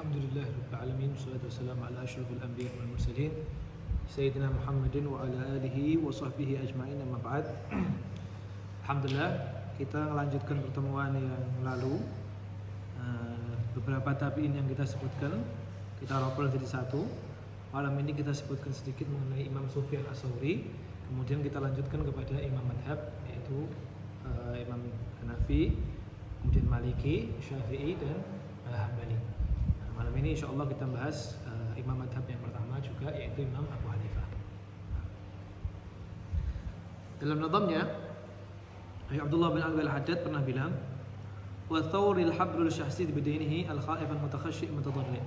Alhamdulillah Rabbil Alamin. Wassalatu wassalamu ala asyrafil anbiya wal mursalin Sayyidina Muhammadin wa ala alihi wa sahbihi ajma'in, amma ba'd. Alhamdulillah, kita melanjutkan pertemuan yang lalu. Beberapa tabi'in yang kita sebutkan kita rapel jadi satu. Malam ini kita sebutkan sedikit mengenai Imam Sufyan Ats-Tsauri. Kemudian kita lanjutkan kepada imam madhab, yaitu Imam Hanafi, kemudian Maliki, Syafi'i, dan Hambali. Malam ini insya Allah kita bahas imam madhab yang pertama juga, yaitu Imam Abu Hanifah. Dalam nazamnya, Abdullah bin Al-Haddad pernah bilang, wa thawril habrul syahsid bidainihi al-khaif al-mutakhashshi' mutadarri'.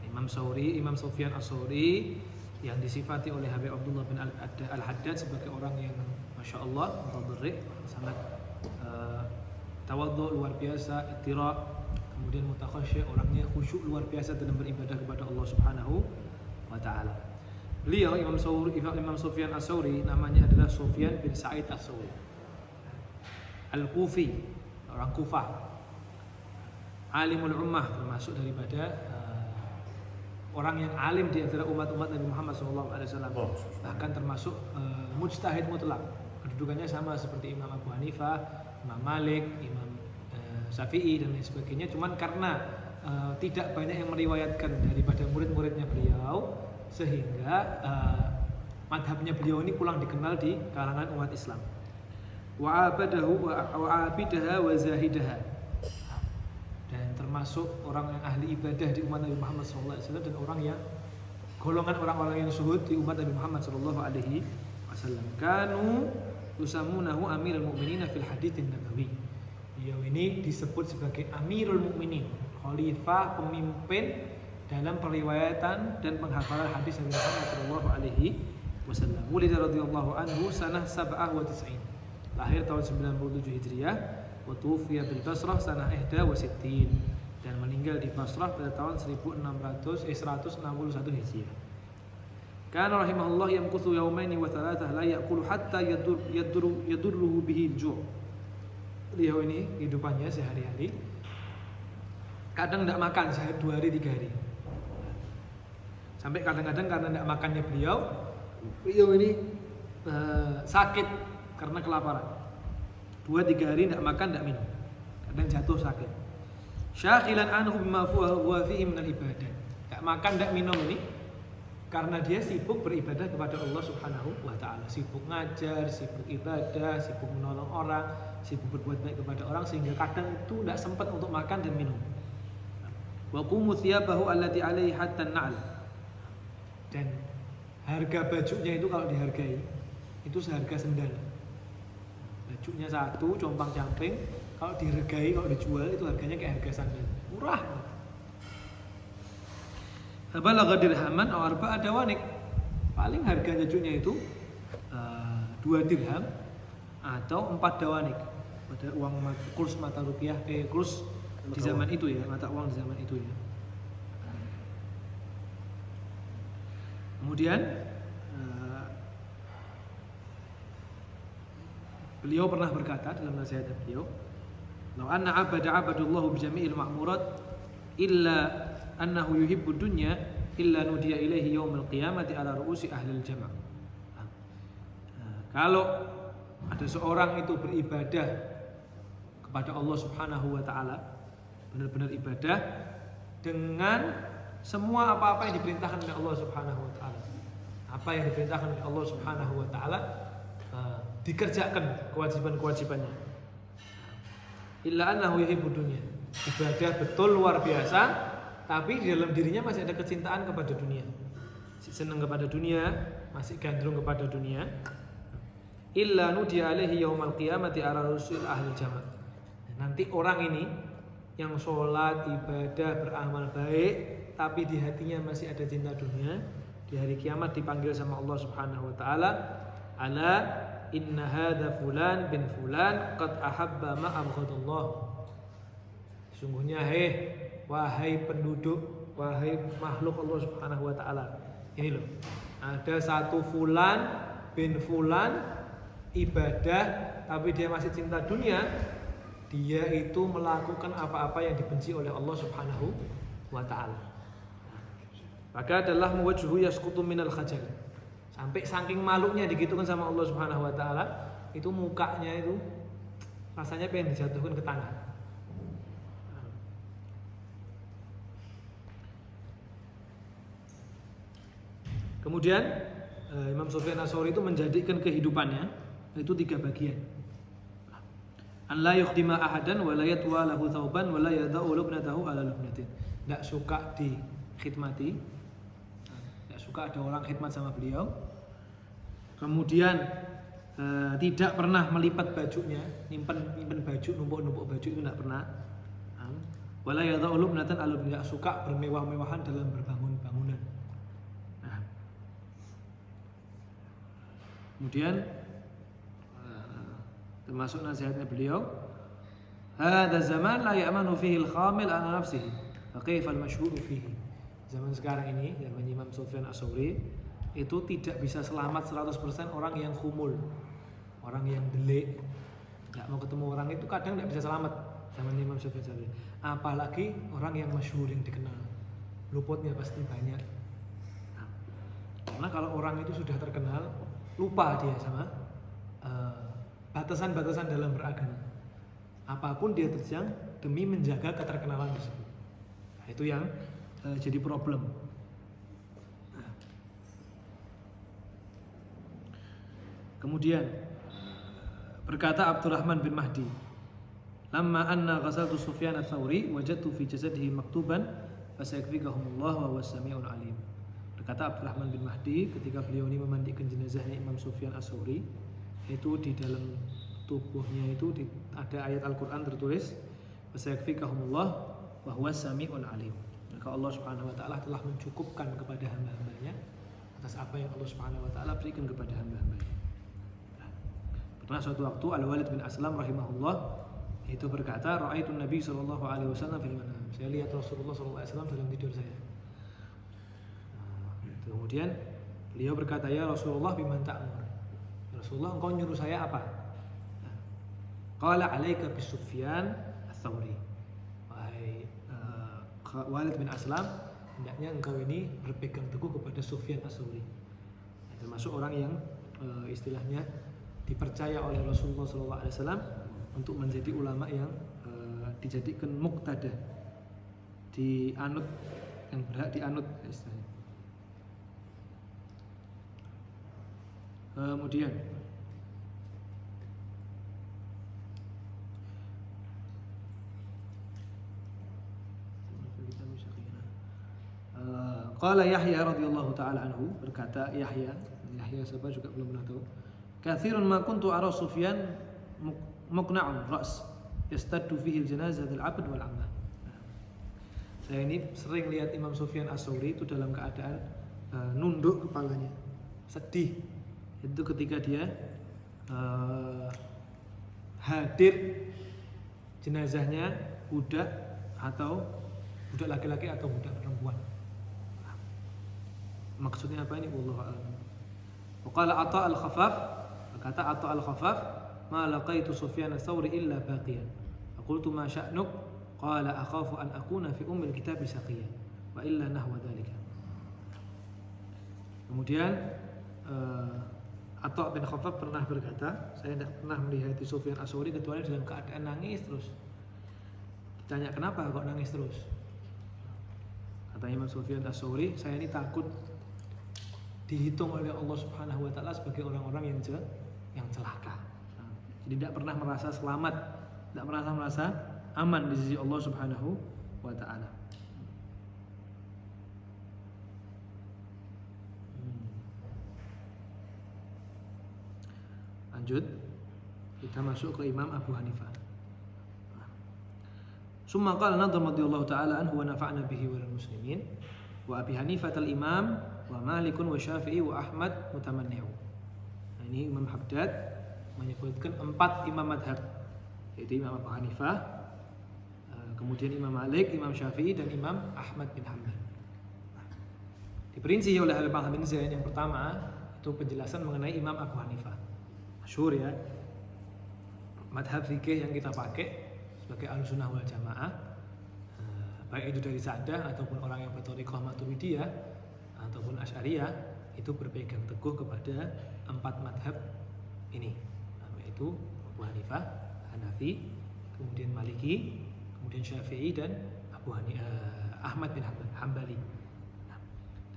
Imam Sufyan Ats-Tsauri yang disifati oleh Habib Abdullah bin Al-Haddad sebagai orang yang masya Allah mutadarri', sangat tawadhu, luar biasa, ittira', kemudian mutakhashshi', orangnya khusyuk luar biasa dalam beribadah kepada Allah Subhanahu wa taala. Beliau Imam Sufyan Ats-Tsauri namanya adalah Sufyan bin Sa'id Ats-Tsauri Al-Kufi, orang Kufah. Alimul ummah, termasuk daripada orang yang alim di antara umat-umat Nabi Muhammad SAW. Bahkan termasuk mujtahid mutlak. Kedudukannya sama seperti Imam Abu Hanifah, Imam Malik, Imam Syafi'i dan lain sebagainya. Cuman karena tidak banyak yang meriwayatkan daripada murid-muridnya beliau, sehingga madhabnya beliau ini kurang dikenal di kalangan umat Islam. Wa abidaha wa zahidaha, dan termasuk orang yang ahli ibadah di umat Nabi Muhammad SAW, dan orang yang golongan orang-orang yang zuhud di umat Nabi Muhammad SAW. Kanu yusamunahu amirul mu'minin fil haditsin nabawi. Beliau ini disebut sebagai Amirul Mukminin, khalifah, pemimpin dalam periwayatan dan penghafalan hadis Nabi Muhammad SAW. Wulida radhiyallahu anhu sanah 97, lahir tahun 97 Hijriah, wa tuwfiya bil Basrah sanah 61, dan meninggal di Basrah pada tahun 161 Hijriah. Kana rahimahullah yamkuthu yawmaini wa thalathah la ya'kulu hatta yadurruhu bihi al-ju'. Beliau ini kehidupannya sehari-hari kadang tidak makan 2 hari 3 hari, sampai kadang-kadang karena tidak makannya beliau ini sakit karena kelaparan. 2-3 hari tidak makan, tidak minum, kadang jatuh sakit. Syaghilan anhu bima huwa fihi min al-ibadah. Tidak makan, tidak minum ini karena dia sibuk beribadah kepada Allah Subhanahu wa taala, sibuk ngajar, sibuk ibadah, sibuk menolong orang, sibuk berbuat baik kepada orang, sehingga kadang itu tidak sempat untuk makan dan minum. Wa qumu thiyabahu allati alaihi hatta an-na'l. Dan harga bajunya itu kalau dihargai itu seharga sendal. Bajunya satu compang-camping, kalau dihargai, kalau dijual itu harganya kayak harga sandal. Murah. Balagha dirhaman aw arba'a dawanik. Paling harganya bajunya itu 2 dirham atau 4 dawanik. Pada uang kurs mata rupiah, kurs di zaman itu ya, mata uang di zaman itu ya. Kemudian beliau pernah berkata dalam nasihat beliau, "Law anna abadallahu bi jami'il ma'murat illa annahu yuhibbud dunya illa nudiya ilaihi yaumil qiyamati ala ru'usi ahlil jama'." Kalau ada seorang itu beribadah kepada Allah Subhanahu wa taala, benar-benar ibadah dengan semua apa-apa yang diperintahkan oleh Allah Subhanahu wa taala. Apa yang diperintahkan oleh Allah Subhanahu wa taala dikerjakan kewajiban-kewajibannya. Illa annahu yuhibbud dunya. Ibadah betul luar biasa, tapi di dalam dirinya masih ada kecintaan kepada dunia. Masih senang kepada dunia, masih gandrung kepada dunia. Illa nudiya alaihi yaumal qiyamati ala rusul ahli jama'. Nanti orang ini yang sholat, ibadah, beramal baik, tapi di hatinya masih ada cinta dunia, di hari kiamat dipanggil sama Allah Subhanahu wa taala, ala inna hadza fulan bin fulan qad ahabba ma abghadallah. Sungguhnya wahai penduduk, wahai makhluk Allah Subhanahu wa taala, ini loh, ada satu fulan bin fulan ibadah tapi dia masih cinta dunia, dia itu melakukan apa-apa yang dibenci oleh Allah Subhanahu wa taala. Maka adalah muwajjuhu yasqutu minal khajal. Sampai saking malunya digitukan sama Allah Subhanahu wa taala, itu mukanya itu rasanya pengen dijatuhkan ke tanah. Kemudian Imam Sufyan Ats-Tsauri itu menjadikan kehidupannya itu 3 bagian. An la yukhdima ahadan wa la yatwa lahu thawban wa la yada'u lubnatahu ala lubnatin. Enggak suka dikhidmati. Enggak suka ada orang khidmat sama beliau. Kemudian tidak pernah melipat bajunya, nyimpen baju, numpuk baju itu enggak pernah. Wa la yada'u lubnatan ala lubnatin. Enggak suka bermewah-mewahan dalam berbangun-bangunan. Kemudian termasuk nasihatnya beliau, hadza zaman la ya'manu fihi al-khamil ala nafsihi fa kaifa al-mashhur fihi. Zaman sekarang ini, zaman Imam Sufyan Ats-Tsauri itu tidak bisa selamat 100% orang yang khumul, orang yang delik, enggak mau ketemu orang itu kadang enggak bisa selamat zaman Imam Sufyan Ats-Tsauri. Apalagi orang yang masyhur yang dikenal, luputnya pasti banyak. Karena kalau orang itu sudah terkenal, lupa dia sama batasan-batasan dalam beragama. Apapun dia terjang demi menjaga keterkenalan tersebut. Nah, itu yang jadi problem. Kemudian berkata Abdurrahman bin Mahdi, "Lamma anna ghasaltu Sufyan Ats-Tsauri wajadtu fi jasadihi maktuban fasayakfikahumullah wa huwas samiul alim." Berkata Abdurrahman bin Mahdi ketika beliau ini memandikan jenazahnya Imam Sufyan Ats-Tsauri, itu di dalam tubuhnya itu ada ayat Al-Qur'an tertulis fasayakfikahumullah wa huwas samiul alim. Maka Allah Subhanahu wa taala telah mencukupkan kepada hamba-hambanya atas apa yang Allah Subhanahu wa taala berikan kepada hamba-hambanya. Pernah suatu waktu Al-Walid bin Aslam rahimahullah itu berkata, "Ra'aitu Nabi sallallahu alaihi wasallam fil manam." Saya lihat Rasulullah sallallahu alaihi wasallam dalam tidur saya. Kemudian beliau berkata, "Ya Rasulullah, biman ta'mur?" Rasulullah, engkau nyuruh saya apa? Qala 'alaika bis Sufyan Ats-Tsauri. Wahai Walid bin Aslam, hendaknya engkau ini berpegang teguh kepada Sufyan Ats-Tsauri. Termasuk orang yang istilahnya dipercaya oleh Rasulullah SAW untuk menjadi ulama yang dijadikan muqtadah, dianut, yang berhak dianut istilahnya. Kemudian qala Yahya radhiyallahu taala anhu, berkata Yahya siapa juga belum pernah tahu, katsirun ma kuntu ara Sufyan muqna'un ra's yastaddu fihi al-janazah al-'abd wal 'amma. Saya ini sering lihat Imam Sufyan Ats-Tsauri itu dalam keadaan nunduk kepalanya, sedih. Itu ketika dia hadir jenazahnya budak atau budak laki-laki atau budak perempuan. Maksudnya apa ini? Wallahu a'lam. Waqala Atha al-Khaffaf, berkata Atha al-Khaffaf, "Ma laqaitu Sufyan Ats-Tsauri illa baqiyan. Faqultu ma sya'nuk? Qala akhafu an akuna fi ummil kitab saqiyan wa illa nahwa dzalika." Kemudian Atha bin Khaffaf pernah berkata, saya tidak pernah melihat Sufyan Ats-Tsauri kecuali dalam keadaan nangis terus. Ditanya, kenapa kok nangis terus? Kata Imam Sufyan Ats-Tsauri, saya ini takut dihitung oleh Allah Subhanahu wa taala sebagai orang-orang yang celaka. Jadi tidak pernah merasa selamat, tidak pernah merasa aman di sisi Allah Subhanahu wa taala. Lanjut, kita masuk ke Imam Abu Hanifah. Summa qala Nadhr radhiyallahu ta'ala anhu wa nafa'na bihi wal muslimin wa Abi Hanifah al-Imam wa Malik wa Syafi'i wa Ahmad mutamanni'u. Nah, ini Imam Haddad menyebutkan 4 imam madhab, yaitu Imam Abu Hanifah, kemudian Imam Malik, Imam Syafi'i dan Imam Ahmad bin Hanbal. Diperinci oleh Al-Bahrain bin Zain yang pertama itu penjelasan mengenai Imam Abu Hanifah. Masyhur ya, madhab fikih yang kita pakai sebagai Ahlussunnah wal Jamaah, baik itu dari Sa'dah ataupun orang yang berthariqah Maturidiyah ataupun Asy'ariyah, itu berpegang teguh kepada 4 madhab ini, yaitu Abu Hanifah, Hanafi, kemudian Maliki, kemudian Syafi'i, dan Ahmad bin Hambali.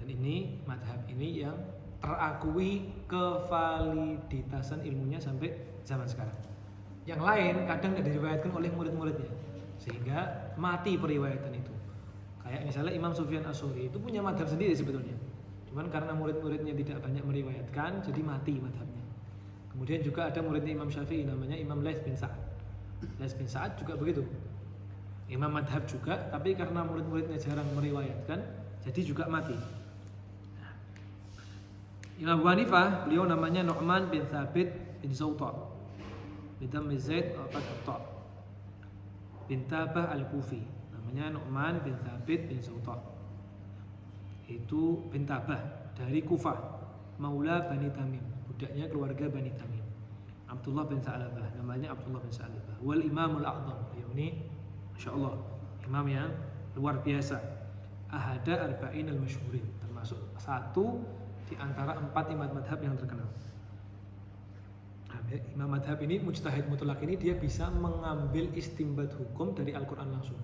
Dan ini madhab ini yang terakui kevaliditasan ilmunya sampai zaman sekarang. Yang lain kadang tidak diriwayatkan oleh murid-muridnya, sehingga mati periwayatan itu. Kayak misalnya Imam Sufyan Ats-Tsauri itu punya madhab sendiri sebetulnya, cuman karena murid-muridnya tidak banyak meriwayatkan, jadi mati madhabnya. Kemudian juga ada muridnya Imam Syafi'i, namanya Imam Laits bin Sa'ad. Laits bin Sa'ad juga begitu, imam madhab juga, tapi karena murid-muridnya jarang meriwayatkan, jadi juga mati. Imam Abu Hanifah, beliau namanya Nu'man bin Thabit bin Zawta bin Zaid al-Fatta bin Tabah al-Kufi. Namanya Nu'man bin Thabit bin Zawta, itu bin Tabah dari Kufah, maula Bani Tamim, budaknya keluarga Bani Tamim. Abdullah bin Sa'labah, namanya Abdullah bin Sa'labah. Wal Imamul A'zam, beliau ini masyaallah imam yang luar biasa. Ahada arba'in al-masyhurin, termasuk satu di antara 4 imam madhab yang terkenal. Imam madhab ini, mujtahid mutlak ini, dia bisa mengambil istimbat hukum dari Al-Quran langsung.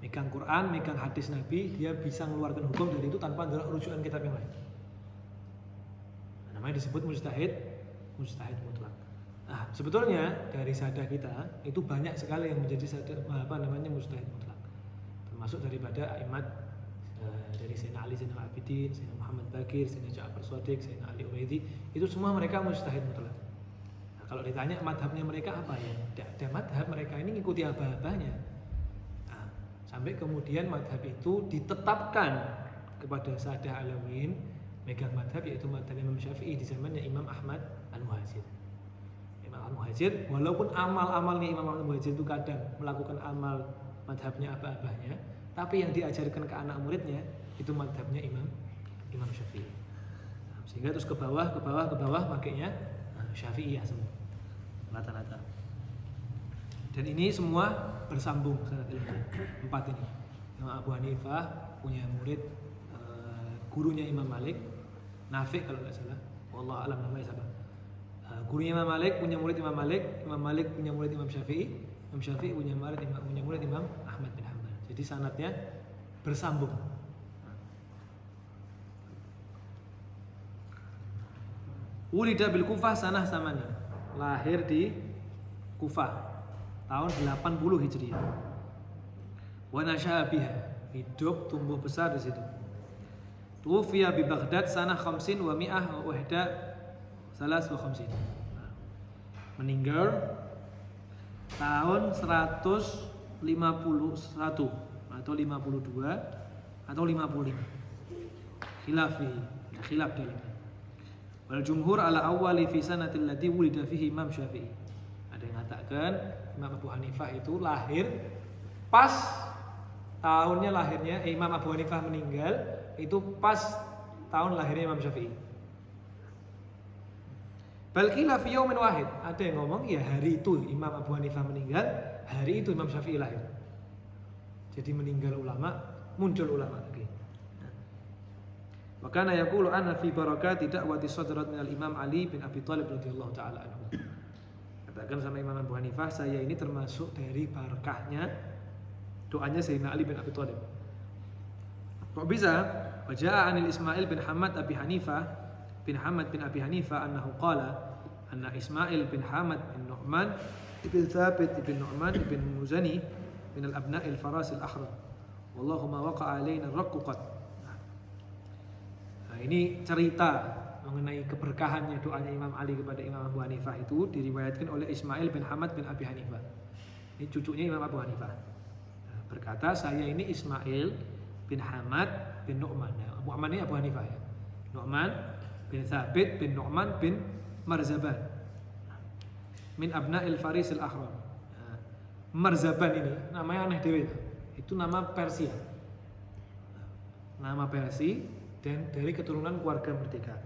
Megang Quran, megang hadis Nabi, dia bisa mengeluarkan hukum dari itu tanpa ada rujukan kitab yang lain. Namanya disebut mujtahid mutlak. Nah, sebetulnya dari sahadah kita itu banyak sekali yang menjadi mujtahid mutlak. Termasuk daripada a'immat dari Sayyidina Ali Zainal Abidin, Sayyidina Muhammad Baqir, Sayyidina Ja'far Shadiq, Sayyidina Ali Ubaidi, itu semua mereka mujtahid mutlak. Nah, kalau ditanya madhabnya mereka apa ya? Tidak ada madhab, mereka ini ngikuti abah-abahnya. Nah, sampai kemudian madhab itu ditetapkan kepada Sadah Alawiyyin megang madhab, yaitu madhab Imam Syafi'i di zamannya Imam Ahmad Al-Muhajir. Imam Al-Muhajir, walaupun amal-amalnya Imam Al-Muhajir itu kadang melakukan amal madhabnya abah-abahnya, tapi yang diajarkan ke anak muridnya itu madhabnya Imam Syafi'i. Nah, sehingga terus ke bawah makanya Syafi'iyah semua rata-rata. Dan ini semua bersambung sanad ilmu 4 ini. Imam Abu Hanifah punya murid gurunya Imam Malik, Nafi' kalau nggak salah, wallahu alam namanya siapa. Gurunya Imam Malik punya murid Imam Malik, Imam Malik punya murid Imam Syafi'i, Imam Syafi'i punya murid Imam Ahmad bin Hanbal. Jadi sanadnya bersambung. Wulida bil Kufah sanah samani, lahir di Kufah tahun 80 Hijriah. Wa nasya'a biha, hidup tumbuh besar di situ. Tuwfiya bi Baghdad sanah 50 wa mi'ah wa wahda 53. Meninggal tahun 151 atau 52 atau 55. Khilaf dalamnya. Wal jumhur ala awwali fi sanatil lati wulida fihi Imam Syafi'i. Ada yang mengatakan Imam Abu Hanifah itu lahir pas tahunnya lahirnya Imam Abu Hanifah meninggal itu pas tahun lahirnya Imam Syafi'i. Bal qila fi yaumin wahid. Ada yang ngomong ya hari itu Imam Abu Hanifah meninggal, hari itu Imam Syafi'i lahir. Jadi meninggal ulama, muncul ulama lagi. Wa kana yaqulu ana fi barakati da'wati sadrat minal Imam Ali bin Abi Thalib radhiyallahu taala anhu. Katakan sama Imam Abu Hanifah, saya ini termasuk dari barakahnya doanya Sayyidina Ali bin Abi Thalib. Kok bisa? Wa jaa 'anil Ismail bin Hamad Abi Hanifah bin Hamad bin Abi Hanifah annahu qala anna Ismail bin Hamad bin Nu'man ibn Thabit ibn Nu'man ibn Muzani min al-abna'il faras al-ahram wallahu ma waqa'a alaina ar-raqqat. Nah, ini cerita mengenai keberkahannya doanya Imam Ali kepada Imam Abu Hanifah itu diriwayatkan oleh Ismail bin Hamad bin Abi Hanifah. Ini cucunya Imam Abu Hanifah. Nah, berkata, saya ini Ismail bin Hamad bin Nu'man. Nah, Abu Hanifah ini Abu Hanifah ya. Nu'man bin Thabit bin Nu'man bin Marzaban min abna'il faris al-ahram. Nah, Marzaban ini namanya aneh dewe. Itu nama Persia. Nama Persia dan dari keturunan keluarga merdeka.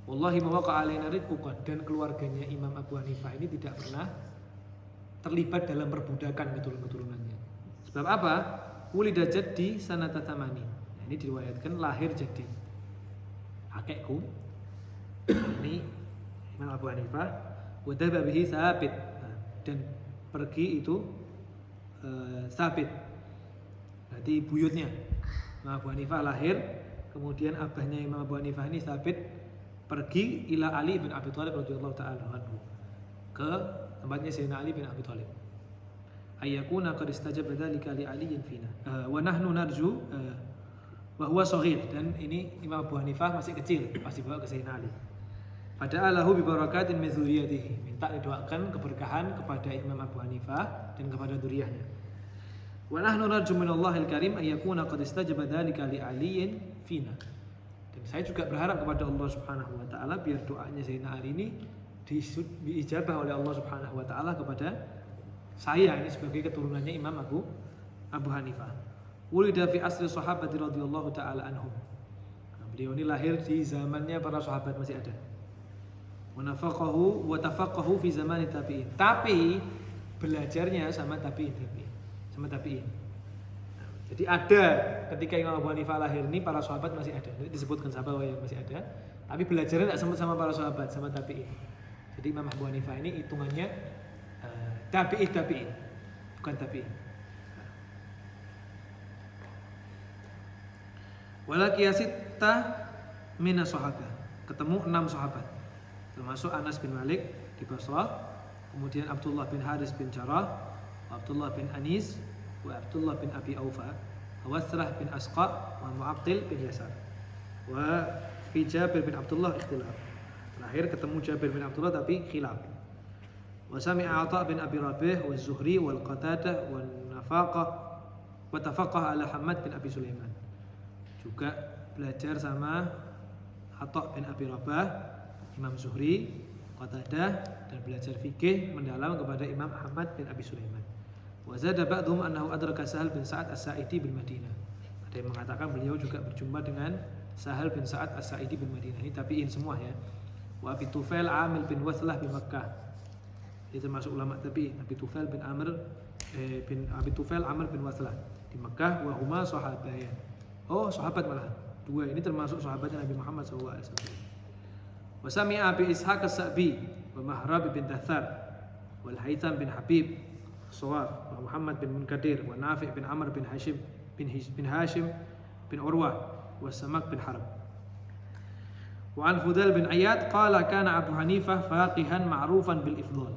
Wallahi ma waqa'a alaina ridquqad, dan keluarganya Imam Abu Hanifah ini tidak pernah terlibat dalam perbudakan keturunan-keturunannya. Sebab apa? Wulida jaddi sanata tamani. Nah, ini diriwayatkan lahir jadi kakekku. Ini Imam Abu Hanifah. Wa dhahaba bihi Tsabit. Nah, dan pergi itu Tsabit. Berarti buyutnya. Imam Abu Hanifah lahir, kemudian abahnya Imam Abu Hanifah ini Tsabit pergi ila Ali bin Abi Thalib radhiyallahu ta'ala anhu, ke tempatnya Sayyidina Ali bin Abi Thalib. Ayyakuna qad istajaba dzalika li Aliyin fina. Wa nahnu narju wa huwa shaghir, dan ini Imam Abu Hanifah masih kecil, pasti bawa ke Sayyidina Ali. Fada'alahu bi barakatin min dzurriyyatihi, minta didoakan keberkahan kepada Imam Abu Hanifah dan kepada dzurriyyahnya. Wa nahnu narju min Allahil Karim ayyakuna qad istajaba dzalika li Aliyin fina. Dan saya juga berharap kepada Allah Subhanahu wa taala biar doanya Sayyidina Ali ini diijabah oleh Allah Subhanahu wa taala kepada saya ini sebagai keturunannya Imam Abu Hanifah. Wulida fi asri sahabati radhiyallahu taala anhum. Nah, beliau ini lahir di zamannya para sahabat masih ada. Wa nafaqahu wa tafaqahu fi zamani tabi'in. Tapi belajarnya sama tabi'in. Nah, jadi ada ketika Imam Abu Hanifah lahir ini para sahabat masih ada. Jadi disebutkan sahabat yang masih ada, tapi belajarnya tidak sama para sahabat, sama tabi'in. Jadi Imam Abu Hanifah ini hitungannya tabi'in, bukan tabi'in. Walaki yasitta minas sahabah, ketemu 6 sahabat, termasuk Anas bin Malik di Basrah, kemudian Abdullah bin Haris bin Jarrah, Abdullah bin Anis, wa Abdullah bin Abi Aufa, Wasrah bin Asqa, wa Mu'aqil bin Yasar. Wa fi Jabir bin Abdullah ikhtilaf. Terakhir ketemu Jabir bin Abdullah tapi khilaf. Wa sami'a Atha bin Abi Rabih wa Zuhri wal Qatadah wa Nafaqah wa tafaqah ala Hamad bin Abi Sulaiman. Juga belajar sama Atha bin Abi Rabah, Imam Zuhri, Qatadah, dan belajar fikih mendalam kepada Imam Ahmad bin Abi Sulaiman. Wa zada ba'dhum annahu adraka Sahal bin Sa'ad As-Sa'idi bil Madinah. Ada yang mengatakan beliau juga berjumpa dengan Sahal bin Sa'ad As-Sa'idi bil Madinah. Ini tabi'in semua ya. Wa Abi Tufail Amil bin Wathlah bin Makkah. Dia termasuk ulama tabi'in. Abi Tufail Amr bin Wathlah di Makkah. Wa huma sahabayan. Oh, sahabat malah. 2 ini termasuk sahabatnya Nabi Muhammad SAW. Wa sami'a Abi Ishaq As-Sa'bi wa Mahrab bin Dathar wal Haytham bin Habib Sawaf wa Muhammad bin Munkadir wa Nafi' bin Amr bin Hashim bin Urwah wa Samak bin Harb. Wa an Fudail bin Iyad qala kana Abu Hanifah faqihan ma'rufan bil ifdal.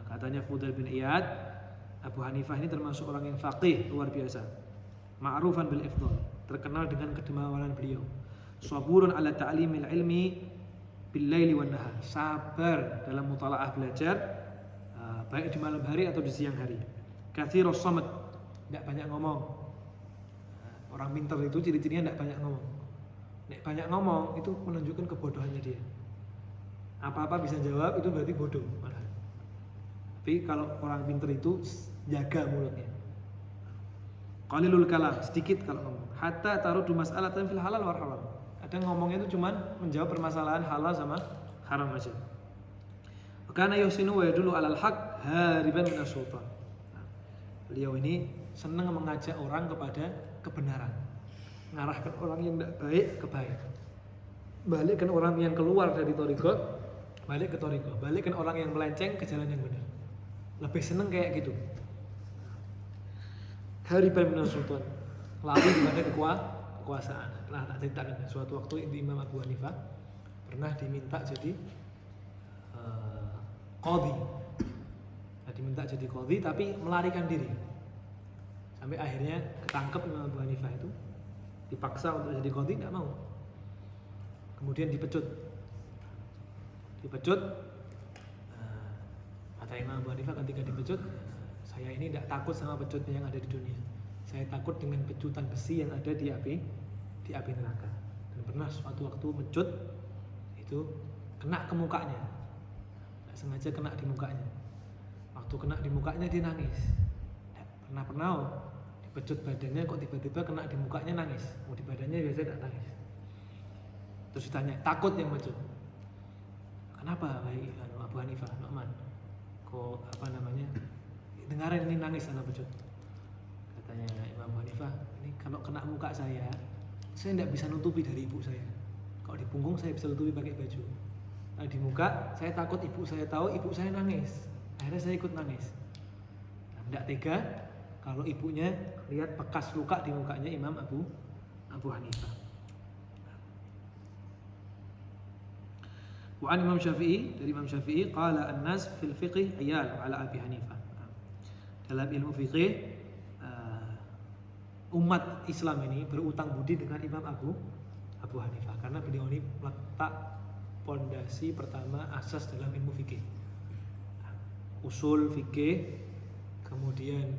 Katanya Fudail bin Iyad, Abu Hanifah ini termasuk orang yang faqih luar biasa. Ma'rufan bil ifdal, terkenal dengan kedermawanan beliau. Saburun ala ta'limil ilmi bil laili wan nahar. Sabar dalam mutalaah belajar, baik di malam hari atau di siang hari. Katsirus samad, tidak banyak ngomong. Orang pintar itu ciri-cirinya tidak banyak ngomong. Nek banyak ngomong itu menunjukkan kebodohannya dia. Apa-apa bisa jawab itu berarti bodoh malah. Tapi kalau orang pintar itu jaga mulutnya. Qalilul kalam, sedikit kalau ngomong. Hatta tarudu mas'alatan fil halal war haram. Kadang ngomongnya itu cuma menjawab permasalahan halal sama haram aja. Kana yusinu wa yadullu alal haq hariban minas sultan. Beliau ini senang mengajak orang kepada kebenaran. Mengarahkan orang yang tidak baik ke baik. Balikkan orang yang keluar dari thariqah balik ke thariqah. Balikkan orang yang melenceng ke jalan yang benar. Lebih senang kayak gitu. Hariban minas sultan. Lari kepada kekuasaan. Pernah tak ceritakan suatu waktu Imam Abu Hanifah pernah diminta jadi qadhi. Diminta jadi qadhi tapi melarikan diri. Sampai akhirnya ketangkep Imam Abu Hanifah itu, dipaksa untuk jadi qadhi, tidak mau. Kemudian dipecut. Kata Imam Abu Hanifah ketika dipecut, saya ini tidak takut sama pecutnya yang ada di dunia. Saya takut dengan pecutan besi yang ada di api neraka. Dan pernah suatu waktu mecut itu kena ke mukanya. Tidak sengaja kena di mukanya. Waktu kena di mukanya dia nangis. Tidak pernah dipecut badannya kok tiba-tiba kena di mukanya nangis. Mau di badannya biasanya tidak nangis. Terus ditanya, takut yang mecut. Kenapa Abu Hanifah, Nu'man? Kok dengarin ini nangis anak becut. Katanya Imam Abu Hanifah, ini kalau kena muka saya tidak bisa nutupi dari ibu saya. Kalau di punggung saya bisa tutupi pakai baju. Nah, di muka saya takut ibu saya tahu, ibu saya nangis. Akhirnya saya ikut nangis. Nah, tidak tega kalau ibunya lihat bekas luka di mukanya Imam Abu Hanifah. Wa an Imam Syafi'i, dari Imam Syafi'i, qala an-nas fil fiqh ayal ala Abi Hanifah. Dalam ilmu fikih umat Islam ini berutang budi dengan Imam Abu Hanifah karena beliau ini meletak pondasi pertama asas dalam ilmu fikih. Usul fikih, kemudian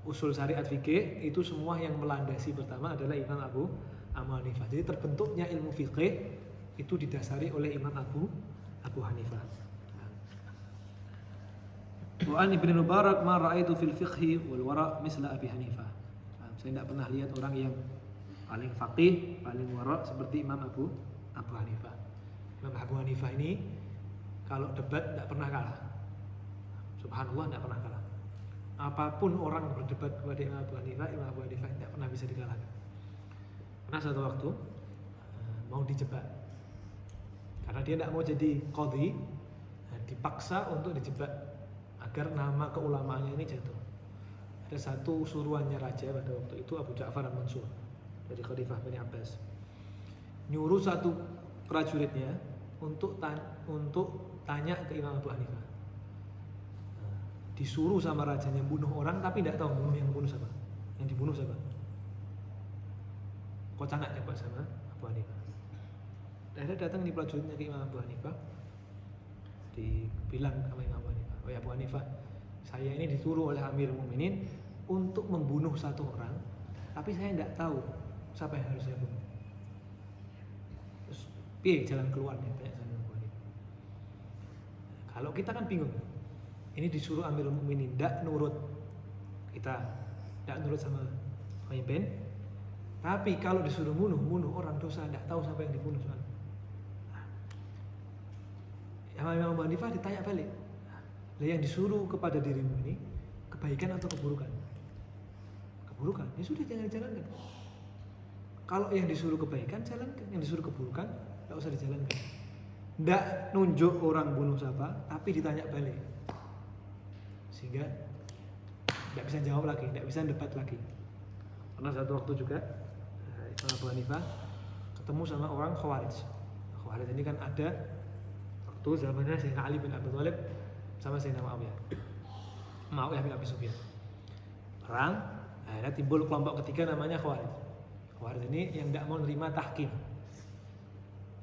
usul syariat fikih, itu semua yang melandasi pertama adalah Imam Abu Hanifah. Jadi terbentuknya ilmu fikih itu didasari oleh Imam Abu Hanifah. Wa an Ibnu Mubarak ma ra'aitu fil fiqhi wal wara' misla Abi Hanifah. Saya tidak pernah lihat orang yang paling faqih, paling wara' seperti Imam Abu Hanifah. Imam Abu Hanifah ini kalau debat tidak pernah kalah. Subhanallah, tidak pernah kalah. Apapun orang berdebat kepada Imam Abu Hanifah tidak pernah bisa dikalahkan. Karena satu waktu mau dijebak. Karena dia tidak mau jadi qadhi, dipaksa untuk dijebak agar nama keulamaannya ini jatuh. Ada satu suruhannya raja pada waktu itu, Abu Ja'far al-Mansur dari Khalifah Bani Abbas, nyuruh satu prajuritnya untuk tanya ke Imam Abu Hanifah. Disuruh sama rajanya bunuh orang, tapi tidak tahu yang bunuh siapa, yang dibunuh siapa. Kocak nggak coba sama Abu Hanifah. Akhirnya datang di prajuritnya ke Imam Abu Hanifah, dibilang sama Imam Abu Hanifah, oh ya Abu Hanifah, saya ini disuruh oleh Amirul Mukminin untuk membunuh satu orang, tapi saya tidak tahu siapa yang harus saya bunuh. Terus, piye jalan keluarnya? Tanya sama Abu Hanifah. Kalau kita kan bingung, ini disuruh Amirul Mukminin, tidak nurut kita, tidak nurut sama pemimpin. Tapi kalau disuruh bunuh orang dosa, tidak tahu siapa yang dibunuh soalnya. Imam Abu Hanifah ditanya balik, yang disuruh kepada dirimu ini kebaikan atau keburukan? Keburukan. Ya sudah, jangan dijalankan. Kalau yang disuruh kebaikan jalankan, yang disuruh keburukan tidak usah dijalankan. Tidak nunjuk orang bunuh siapa, tapi ditanya balik, sehingga tidak bisa jawab lagi, tidak bisa debat lagi. Karena satu waktu juga Imam Abu Hanifah ketemu sama orang Khawarij. Khawarij ini kan ada waktu zamannya Sayyidina Ali bin Abi Thalib sama Sayyidina Muawiyah bin Abi Sufyan. Perang, akhirnya timbul kelompok ketiga namanya Khawarij. Khawarij ini yang tidak mau menerima tahkim.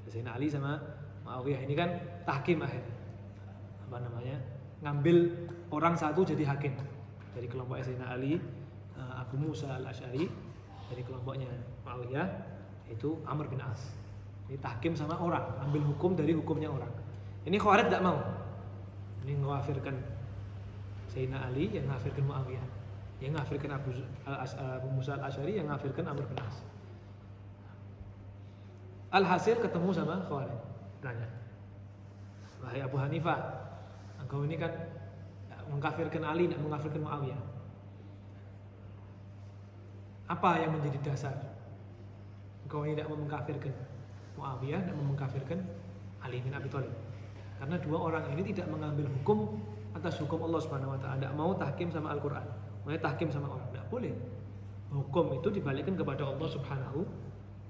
Sayyidina Ali sama Muawiyah ini kan tahkim akhirnya. Ngambil orang satu jadi hakim. Dari kelompok Sayyidina Ali, Abu Musa al-Asy'ari, dari kelompoknya Muawiyah itu Amr bin As. Ini tahkim sama orang, ambil hukum dari hukumnya orang. Ini Khawarij tidak mau. Ini mengkafirkan Sayyidina Ali, yang mengkafirkan Muawiyah, yang mengkafirkan Abu Musa al-Asy'ari, yang mengkafirkan Amr bin As. Alhasil ketemu sama Khawarij, tanya, wahai Abu Hanifah, engkau ini kan mengkafirkan Ali, tidak mengkafirkan Muawiyah. Apa yang menjadi dasar engkau ini tidak mengkafirkan Muawiyah, tidak mengkafirkan Ali bin Abi Thalib? Karena dua orang ini tidak mengambil hukum atas hukum Allah Subhanahu wa taala, tidak mau tahkim sama Al-Qur'an, mau tahkim sama orang, tidak boleh. Hukum itu dibalikkan kepada Allah Subhanahu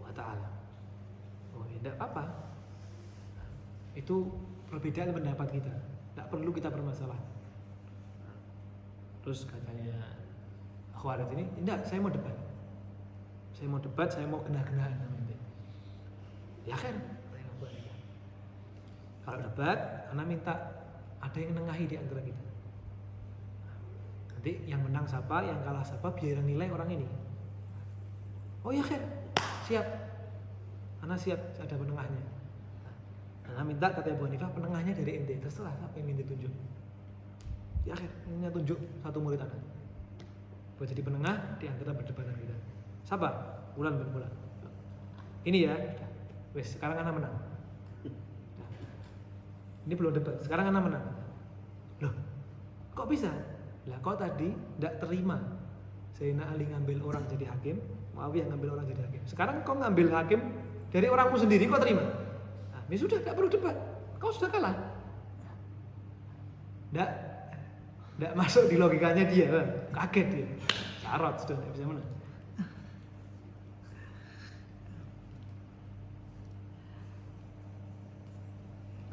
wa taala. Oh, tidak apa-apa. Itu perbedaan pendapat kita, tidak perlu kita permasalahkan. Terus katanya Khawarij ini, tidak, saya mau debat. Saya mau debat, saya mau genah-genahan namanya. Ya kan? Kalau debat, Anda minta ada yang nengahi di antara kita. Nanti yang menang siapa, yang kalah siapa, biar nilai orang ini. Oh ya kan? Siap. Anda siap, ada penengahnya. Anda minta kata Abu Hanifah penengahnya dari ente, terserah apa yang ingin ditunjuk. Ya kan? Ini tunjuk satu murid Anda buat jadi penengah di antara perdebatan kita. Sabar, bulan per bulan. Ini ya, wes sekarang Anda menang. Ini belum debat, sekarang Anda menang. Loh, kok bisa? Lah kau tadi tidak terima Sayyidina Ali ngambil orang jadi hakim, Muawiyah ngambil orang jadi hakim. Sekarang kau ngambil hakim dari orangmu sendiri, kau terima? Nah, ya sudah, tidak perlu debat. Kau sudah kalah. Tidak masuk di logikanya dia, kaget dia. Carot sudah tidak bisa menang.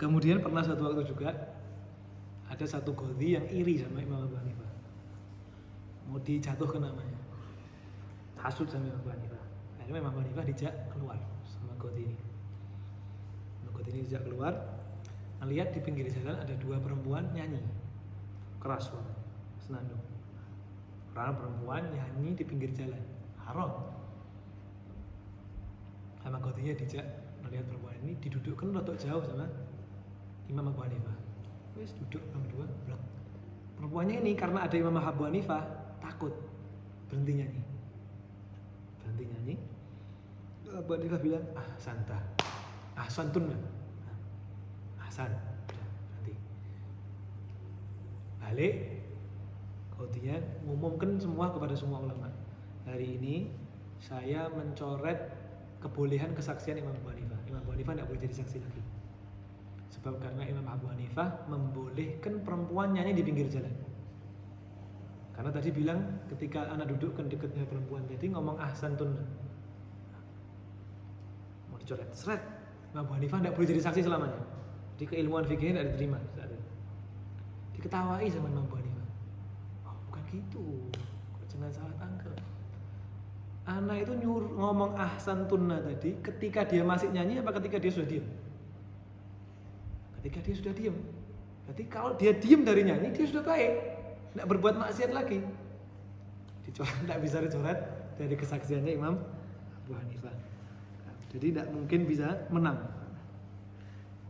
Kemudian pernah satu waktu juga ada satu Qadhi yang iri sama Imam Abu Hanifah, mau dijatuhkan namanya, hasud sama Imam Abu Hanifah. Akhirnya Imam Abu Hanifah dijak keluar sama Qadhi ini. Qadhi ini dijak keluar, melihat di pinggir jalan ada dua perempuan nyanyi keras suara, senandung. Orang perempuan nyanyi di pinggir jalan, haram. Sama Qadhinya dijak melihat perempuan ini, didudukkan rotok jauh sama Imam Abu Hanifah. Wes duduk berdua, blok. Perempuannya ini karena ada Imam Abu Hanifah takut, berhenti nyanyi. Abu Hanifah bilang, santah, santun lah, san, berhenti. Balik, kemudian ngumumkan semua kepada semua ulama. Hari ini saya mencoret kebolehan kesaksian Imam Abu Hanifah. Imam Abu Hanifah tidak boleh jadi saksi lagi. Sebab karena Imam Abu Hanifah membolehkan perempuan nyanyi di pinggir jalan. Karena tadi bilang ketika anak dudukkan dekatnya perempuan tadi ngomong santun. Mau dicoret, seret. Imam Abu Hanifah tidak boleh jadi saksi selamanya. Jadi keilmuan fikihnya tidak diterima saat itu. Diketawai sama Imam Abu Hanifah. Oh, bukan gitu. Jangan salah tangkap. Anak itu ngomong santuna tadi ketika dia masih nyanyi apa ketika dia sudah diam? Ketika dia sudah diam. Berarti kalau dia diam dari nyanyi, dia sudah baik, tidak berbuat maksiat lagi. Dicoret, tidak bisa dicoret dari kesaksiannya Imam Abu Hanifah. Jadi tidak mungkin bisa menang.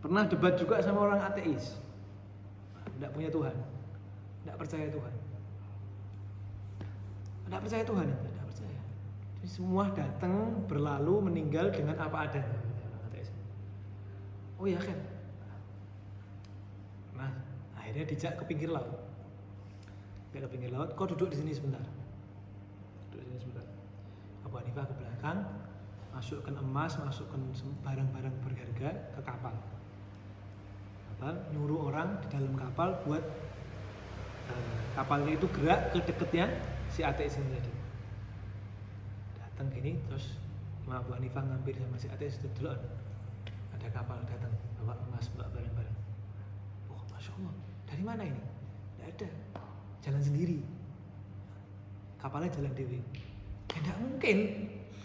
Pernah debat juga sama orang ateis, tidak punya Tuhan, tidak percaya Tuhan, tidak percaya Tuhan itu, tidak percaya. Jadi semua datang berlalu meninggal dengan apa adanya. Oh ya kan. Nah, akhirnya dijak ke pinggir laut. Ke pinggir laut, kau duduk di sini sebentar. Duduk di sini sebentar. Abu Hanifah ke belakang, masukkan emas, masukkan barang-barang berharga ke kapal. Nyuruh orang di dalam kapal buat kapalnya itu gerak ke dekatnya si ateis ini tadi. Datang gini, terus Imam Abu Hanifah ngambil sama si ateis itu dulu. Ada kapal datang, bawa emas, bawa barang-barang. Oh, Masya Allah, dari mana ini? Tidak ada, jalan sendiri. Kapalnya jalan dewe. Tidak mungkin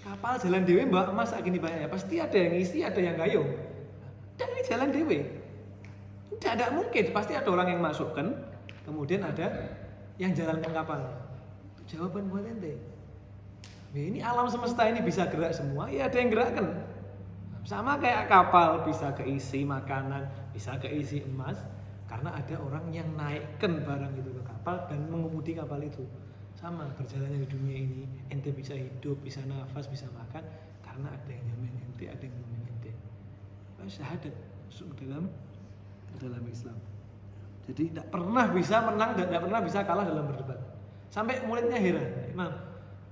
kapal jalan dewe bawa emas gini banyak ya. Pasti ada yang isi, ada yang gayung. Dan ini jalan dewe. Tidak mungkin, pasti ada orang yang masukkan, kemudian ada yang jalankan kapal. Itu jawaban buat ente. Ini alam semesta ini bisa gerak semua, ya ada yang gerakkan. Sama kayak kapal bisa keisi makanan, bisa keisi emas, karena ada orang yang naikkan barang itu ke kapal dan mengemudi kapal itu. Sama perjalanannya di dunia ini, ente bisa hidup, bisa nafas, bisa makan, karena ada yang jamin ente, ada yang jamin ente. Syahadat masuk dalam Islam. Jadi tidak pernah bisa menang dan tidak pernah bisa kalah dalam berdebat. Sampai muridnya heran, Imam,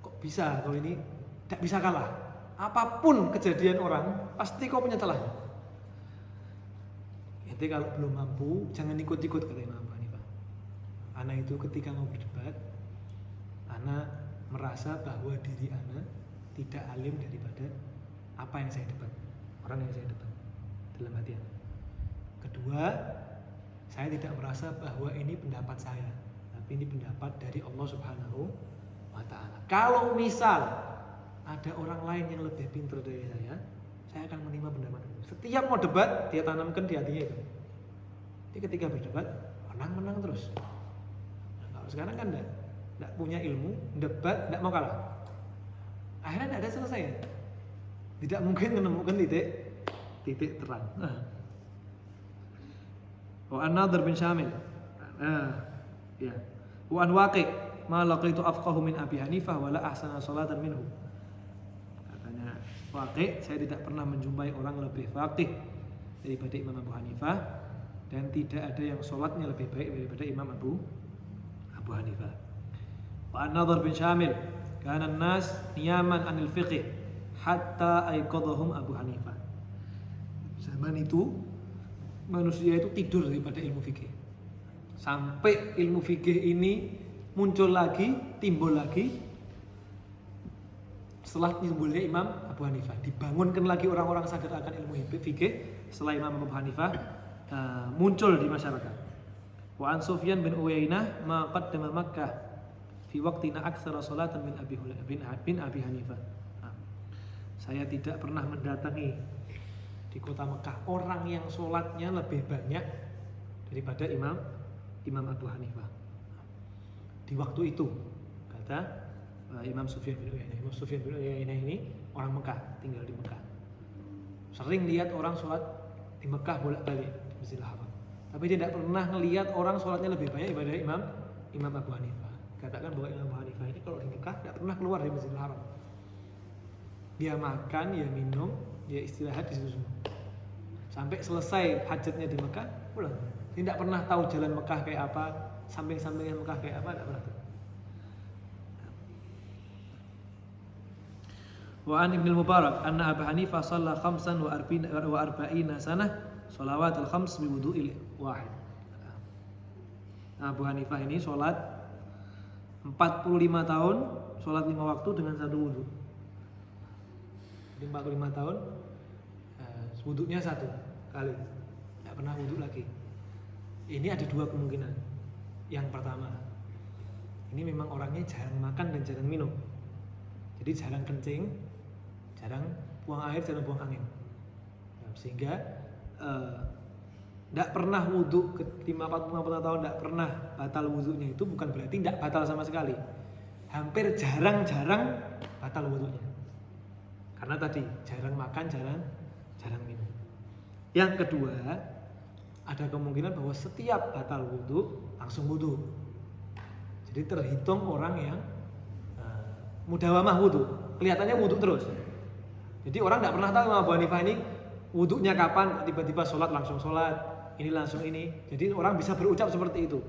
kok bisa kalau ini tidak bisa kalah? Apapun kejadian orang, pasti kau punya celahnya. Jadi kalau belum mampu, jangan ikut-ikut kata Imam Abu Hanifah. Anak itu ketika mau berdebat, anak merasa bahwa diri anak tidak alim daripada apa yang saya debat, orang yang saya debat dalam hati anak. Kedua, saya tidak merasa bahwa ini pendapat saya, tapi ini pendapat dari Allah Subhanahu wa Ta'ala. Kalau misal ada orang lain yang lebih pintar dari saya akan menerima pendapat itu. Setiap mau debat, dia tanamkan di hatinya itu. Jadi ketika berdebat, menang terus. Nah, kalau sekarang kan tidak punya ilmu, debat, tidak mau kalah. Akhirnya tidak ada selesai. Tidak mungkin menemukan titik terang. Wa an-Nadhr bin Syamil. Ya. Wa an Waqi' ma laqitu afqahu min Abi Hanifah wa la ahsana salatan minhu. Katanya Waqi', saya tidak pernah menjumpai orang lebih faqih daripada Imam Abu Hanifah dan tidak ada yang salatnya lebih baik daripada Imam Abu Abu Hanifah. Wa an-Nadhr bin Syamil kana an-nas niyaman 'anil fiqh hatta aiqadhahum Abu Hanifah. Zaman itu manusia itu tidur daripada ilmu fikih. Sampai ilmu fikih ini muncul lagi, timbul lagi setelah timbulnya Imam Abu Hanifah. Dibangunkan lagi orang-orang sadar akan ilmu fikih setelah Imam Abu Hanifah muncul di masyarakat. Wa an Sufyan bin Uyainah ma qaddama Makkah fi waqtina aktsara salatan min Abi Hanifah. Saya tidak pernah mendatangi di kota Mekah orang yang sholatnya lebih banyak daripada Imam Abu Hanifah. Di waktu itu kata Imam Sufyan bin Uyainah. Imam Sufyan bin Uyainah ini orang Mekah, tinggal di Mekah. Sering lihat orang sholat di Mekah bolak-balik di Masjidil Haram. Tapi dia tidak pernah melihat orang sholatnya lebih banyak daripada Imam Abu Hanifah. Katakan bahwa Imam Abu Hanifah ini kalau di Mekah tidak pernah keluar dari Masjidil Haram. Dia makan, dia minum, dia istirahat di situ semua. Sampai selesai hajatnya di Mekah, pulang. Dia tidak pernah tahu jalan Mekah kayak apa, samping-sampingnya Mekah kayak apa, tidak pernah tahu. Wa an Ibnu Mubarak anna Abu Hanifah shalla 45 sanah shalawat al-khams bi wudu'il wahid. Abu Hanifah ini sholat 45 tahun, sholat 5 waktu dengan satu wudu. Jadi 45 tahun wudunya satu kali, tidak pernah wudu lagi. Ini ada dua kemungkinan. Yang pertama, ini memang orangnya jarang makan dan jarang minum, jadi jarang kencing, jarang buang air, jarang buang angin, sehingga tidak pernah wudu ke 50 tahun, tidak pernah batal wudunya. Itu bukan berarti tidak batal sama sekali, hampir jarang-jarang batal wudunya, karena tadi jarang makan, jarang minum. Yang kedua, ada kemungkinan bahwa setiap batal wudu langsung wudu. Jadi terhitung orang yang mudawamah wudu, kelihatannya wudu terus. Jadi orang tidak pernah tahu Imam Abu Hanifah ini wudunya kapan, tiba-tiba sholat langsung sholat, ini langsung ini. Jadi orang bisa berucap seperti itu,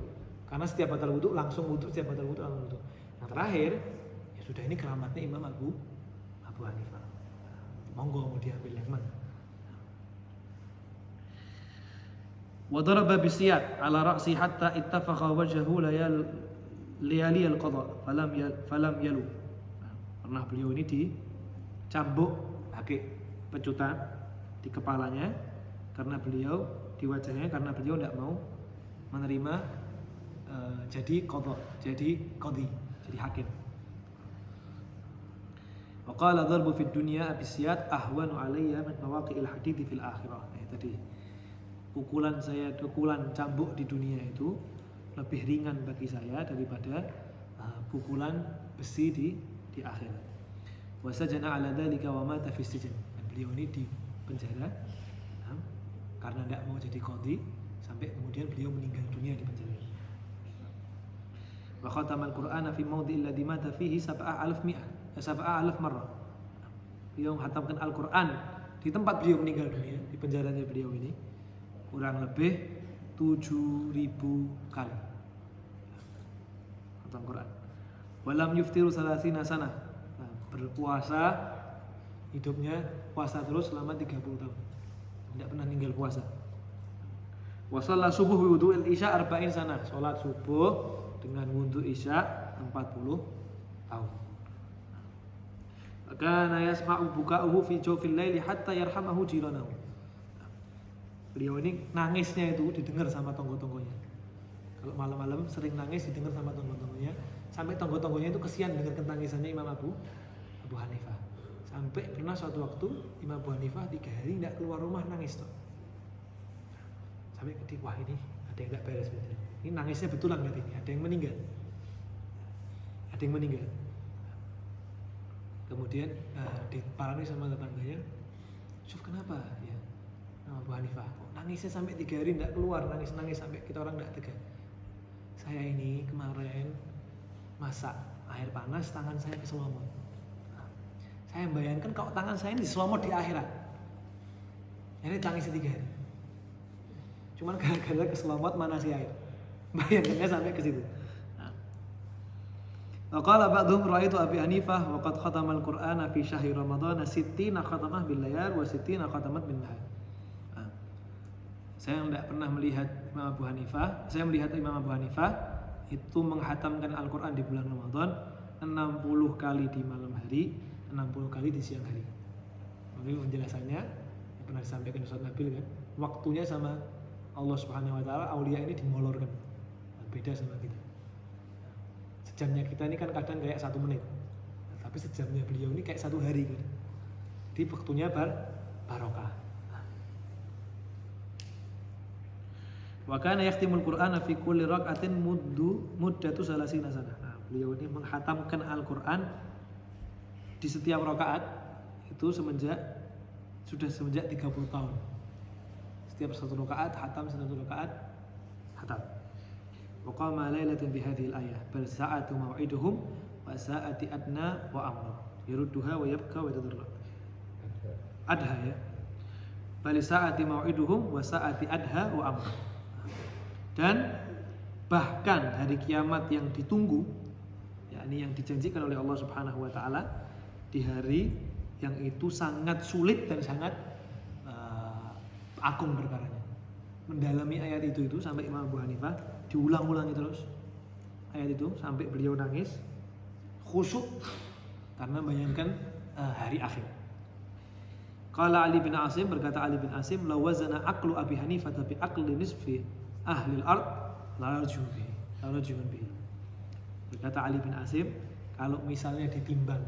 karena setiap batal wudu langsung wudu, setiap batal wudu langsung wudu. Yang terakhir, ya sudah, ini keramatnya Imam Abu Hanifah. Monggo mau diambil yang mana? Wa daraba bisiyat ala ra'si hatta ittafaqa wajhahu layali al-qadha falam yalu. Pernah beliau ini dicambuk pakai pecutan di kepalanya karena beliau, di wajahnya, karena beliau tidak mau menerima jadi qadha, jadi qadhi, jadi hakim. Wa qala dharbu fid dunya bisiyat ahwanu alayya min mawaqi'il hadits fil akhirah. Tadi pukulan cambuk di dunia itu lebih ringan bagi saya daripada pukulan besi di akhirat. Wa sajana ala dzalika wa mata fi sijn. Beliau ini di penjara karena tidak mau jadi qadhi, sampai kemudian beliau meninggal dunia di penjara. Wa khatamal Qur'ana fi mawdi'il ladzi mata fihi 7,000 marrah. Beliau menghatamkan Al-Qur'an di tempat beliau meninggal dunia, di penjaranya beliau ini, kurang lebih 7.000 kali khatam Quran. Walam yuftiru salasina sanah. Berpuasa, hidupnya puasa terus selama 30 tahun, tidak pernah tinggal puasa. Wa shalla subuh bi wudu'il isya 40 sanah. Salat subuh dengan wudu isya 40 tahun. Kana yasma'u buka'uhu fi jawfil laili hatta yarhamahu jiranahu. Beliau ini nangisnya itu didengar sama tonggo-tonggonya. Kalau malam-malam sering nangis didengar sama tonggo-tonggonya, sampai tonggo-tonggonya itu kesian dengar tangisannya Imam Abu Hanifah. Sampai pernah suatu waktu Imam Abu Hanifah 3 hari tidak keluar rumah, nangis toh. Sampai ketik, wah ini ada yang tidak beres betul. Ini nangisnya betulan berarti ini, ada yang meninggal. Ada yang meninggal. Kemudian diparani sama tetangganya, "Suf, kenapa?" Ya. Abu Hanifah, nangisnya sampai 3 hari tidak keluar, nangis sampai kita orang tidak tega. Saya ini kemarin masak air panas, tangan saya keselomot. Saya bayangkan kalau tangan saya ini diselomot di akhirat. Ini tangisnya 3 hari. Cuman gara-gara keselomot mana si air. Bayangkannya sampai ke situ. Qala ba'dhum ra'aitu Abi Hanifah wa qad khatama al-Qur'ana fi syahri Ramadan 60 khatamah bil layal wa 60 khatamat bin nahar. Saya tidak pernah melihat Imam Abu Hanifah. Saya melihat Imam Abu Hanifah itu menghatamkan Al-Quran di bulan Ramadan 60 kali di malam hari, 60 kali di siang hari. Jadi penjelasannya yang pernah disampaikan Ustaz Nabil kan, waktunya sama Allah Subhanahu wa taala, aulia ini dimolorkan. Beda sama kita. Sejamnya kita ini kan kadang kayak 1 menit. Tapi sejamnya beliau ini kayak 1 hari kan. Jadi waktunya barokah. Wa kana yahtimul Qur'ana fi kulli rak'atin muddatu salasina sanah. Nah, beliau ini menghatamkan Al-Qur'an di setiap rakaat itu semenjak 30 tahun. Setiap 1 rakaat hatam, 1 rakaat hatam. Wa qama lailatan bi hadhihi al-ayah bal sa'atu maw'iduhum wa sa'ati adna wa amra yarudduha wa yabqa wa yatadarra. Adha ya. Bal sa'ati maw'iduhum wa sa'ati adha wa amra. Dan bahkan hari kiamat yang ditunggu, yakni yang dijanjikan oleh Allah Subhanahu wa taala di hari yang itu sangat sulit dan sangat agung perkaranya. Mendalami ayat itu sampai Imam Abu Hanifah diulang-ulangi terus ayat itu sampai beliau nangis khusyuk karena bayangkan hari akhir. Qala Ali bin Asim, berkata Ali bin Asim, "La wazana aqlu Abi Hanifah bi aqli nisfi ahli al-ard la yarjuun bihi." Berkata Ali bin Asim, kalau misalnya ditimbang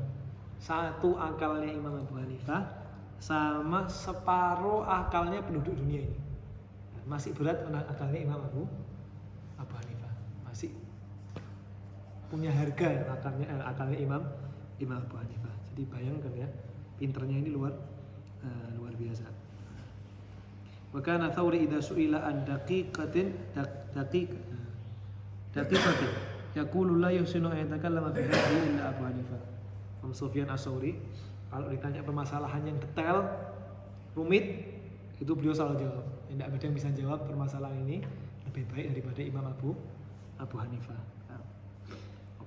satu akalnya Imam Abu Hanifah sama separuh akalnya penduduk dunia ini, masih berat akalnya Imam Abu Hanifah, masih punya harga akalnya Imam Abu Hanifah. Jadi bayangkan ya, pinternya ini luar biasa. Wa kana Thawri idza su'ila an daqiqatin yaqulu la yuhsinu an yatakallama fi hadhihi illa Abu Hanifah. Imam Sufyan Ats-Tsauri kalau ditanya permasalahan yang detail, rumit, itu beliau selalu jawab. Tidak ada yang bisa jawab permasalahan ini lebih baik daripada Imam Abu Hanifah.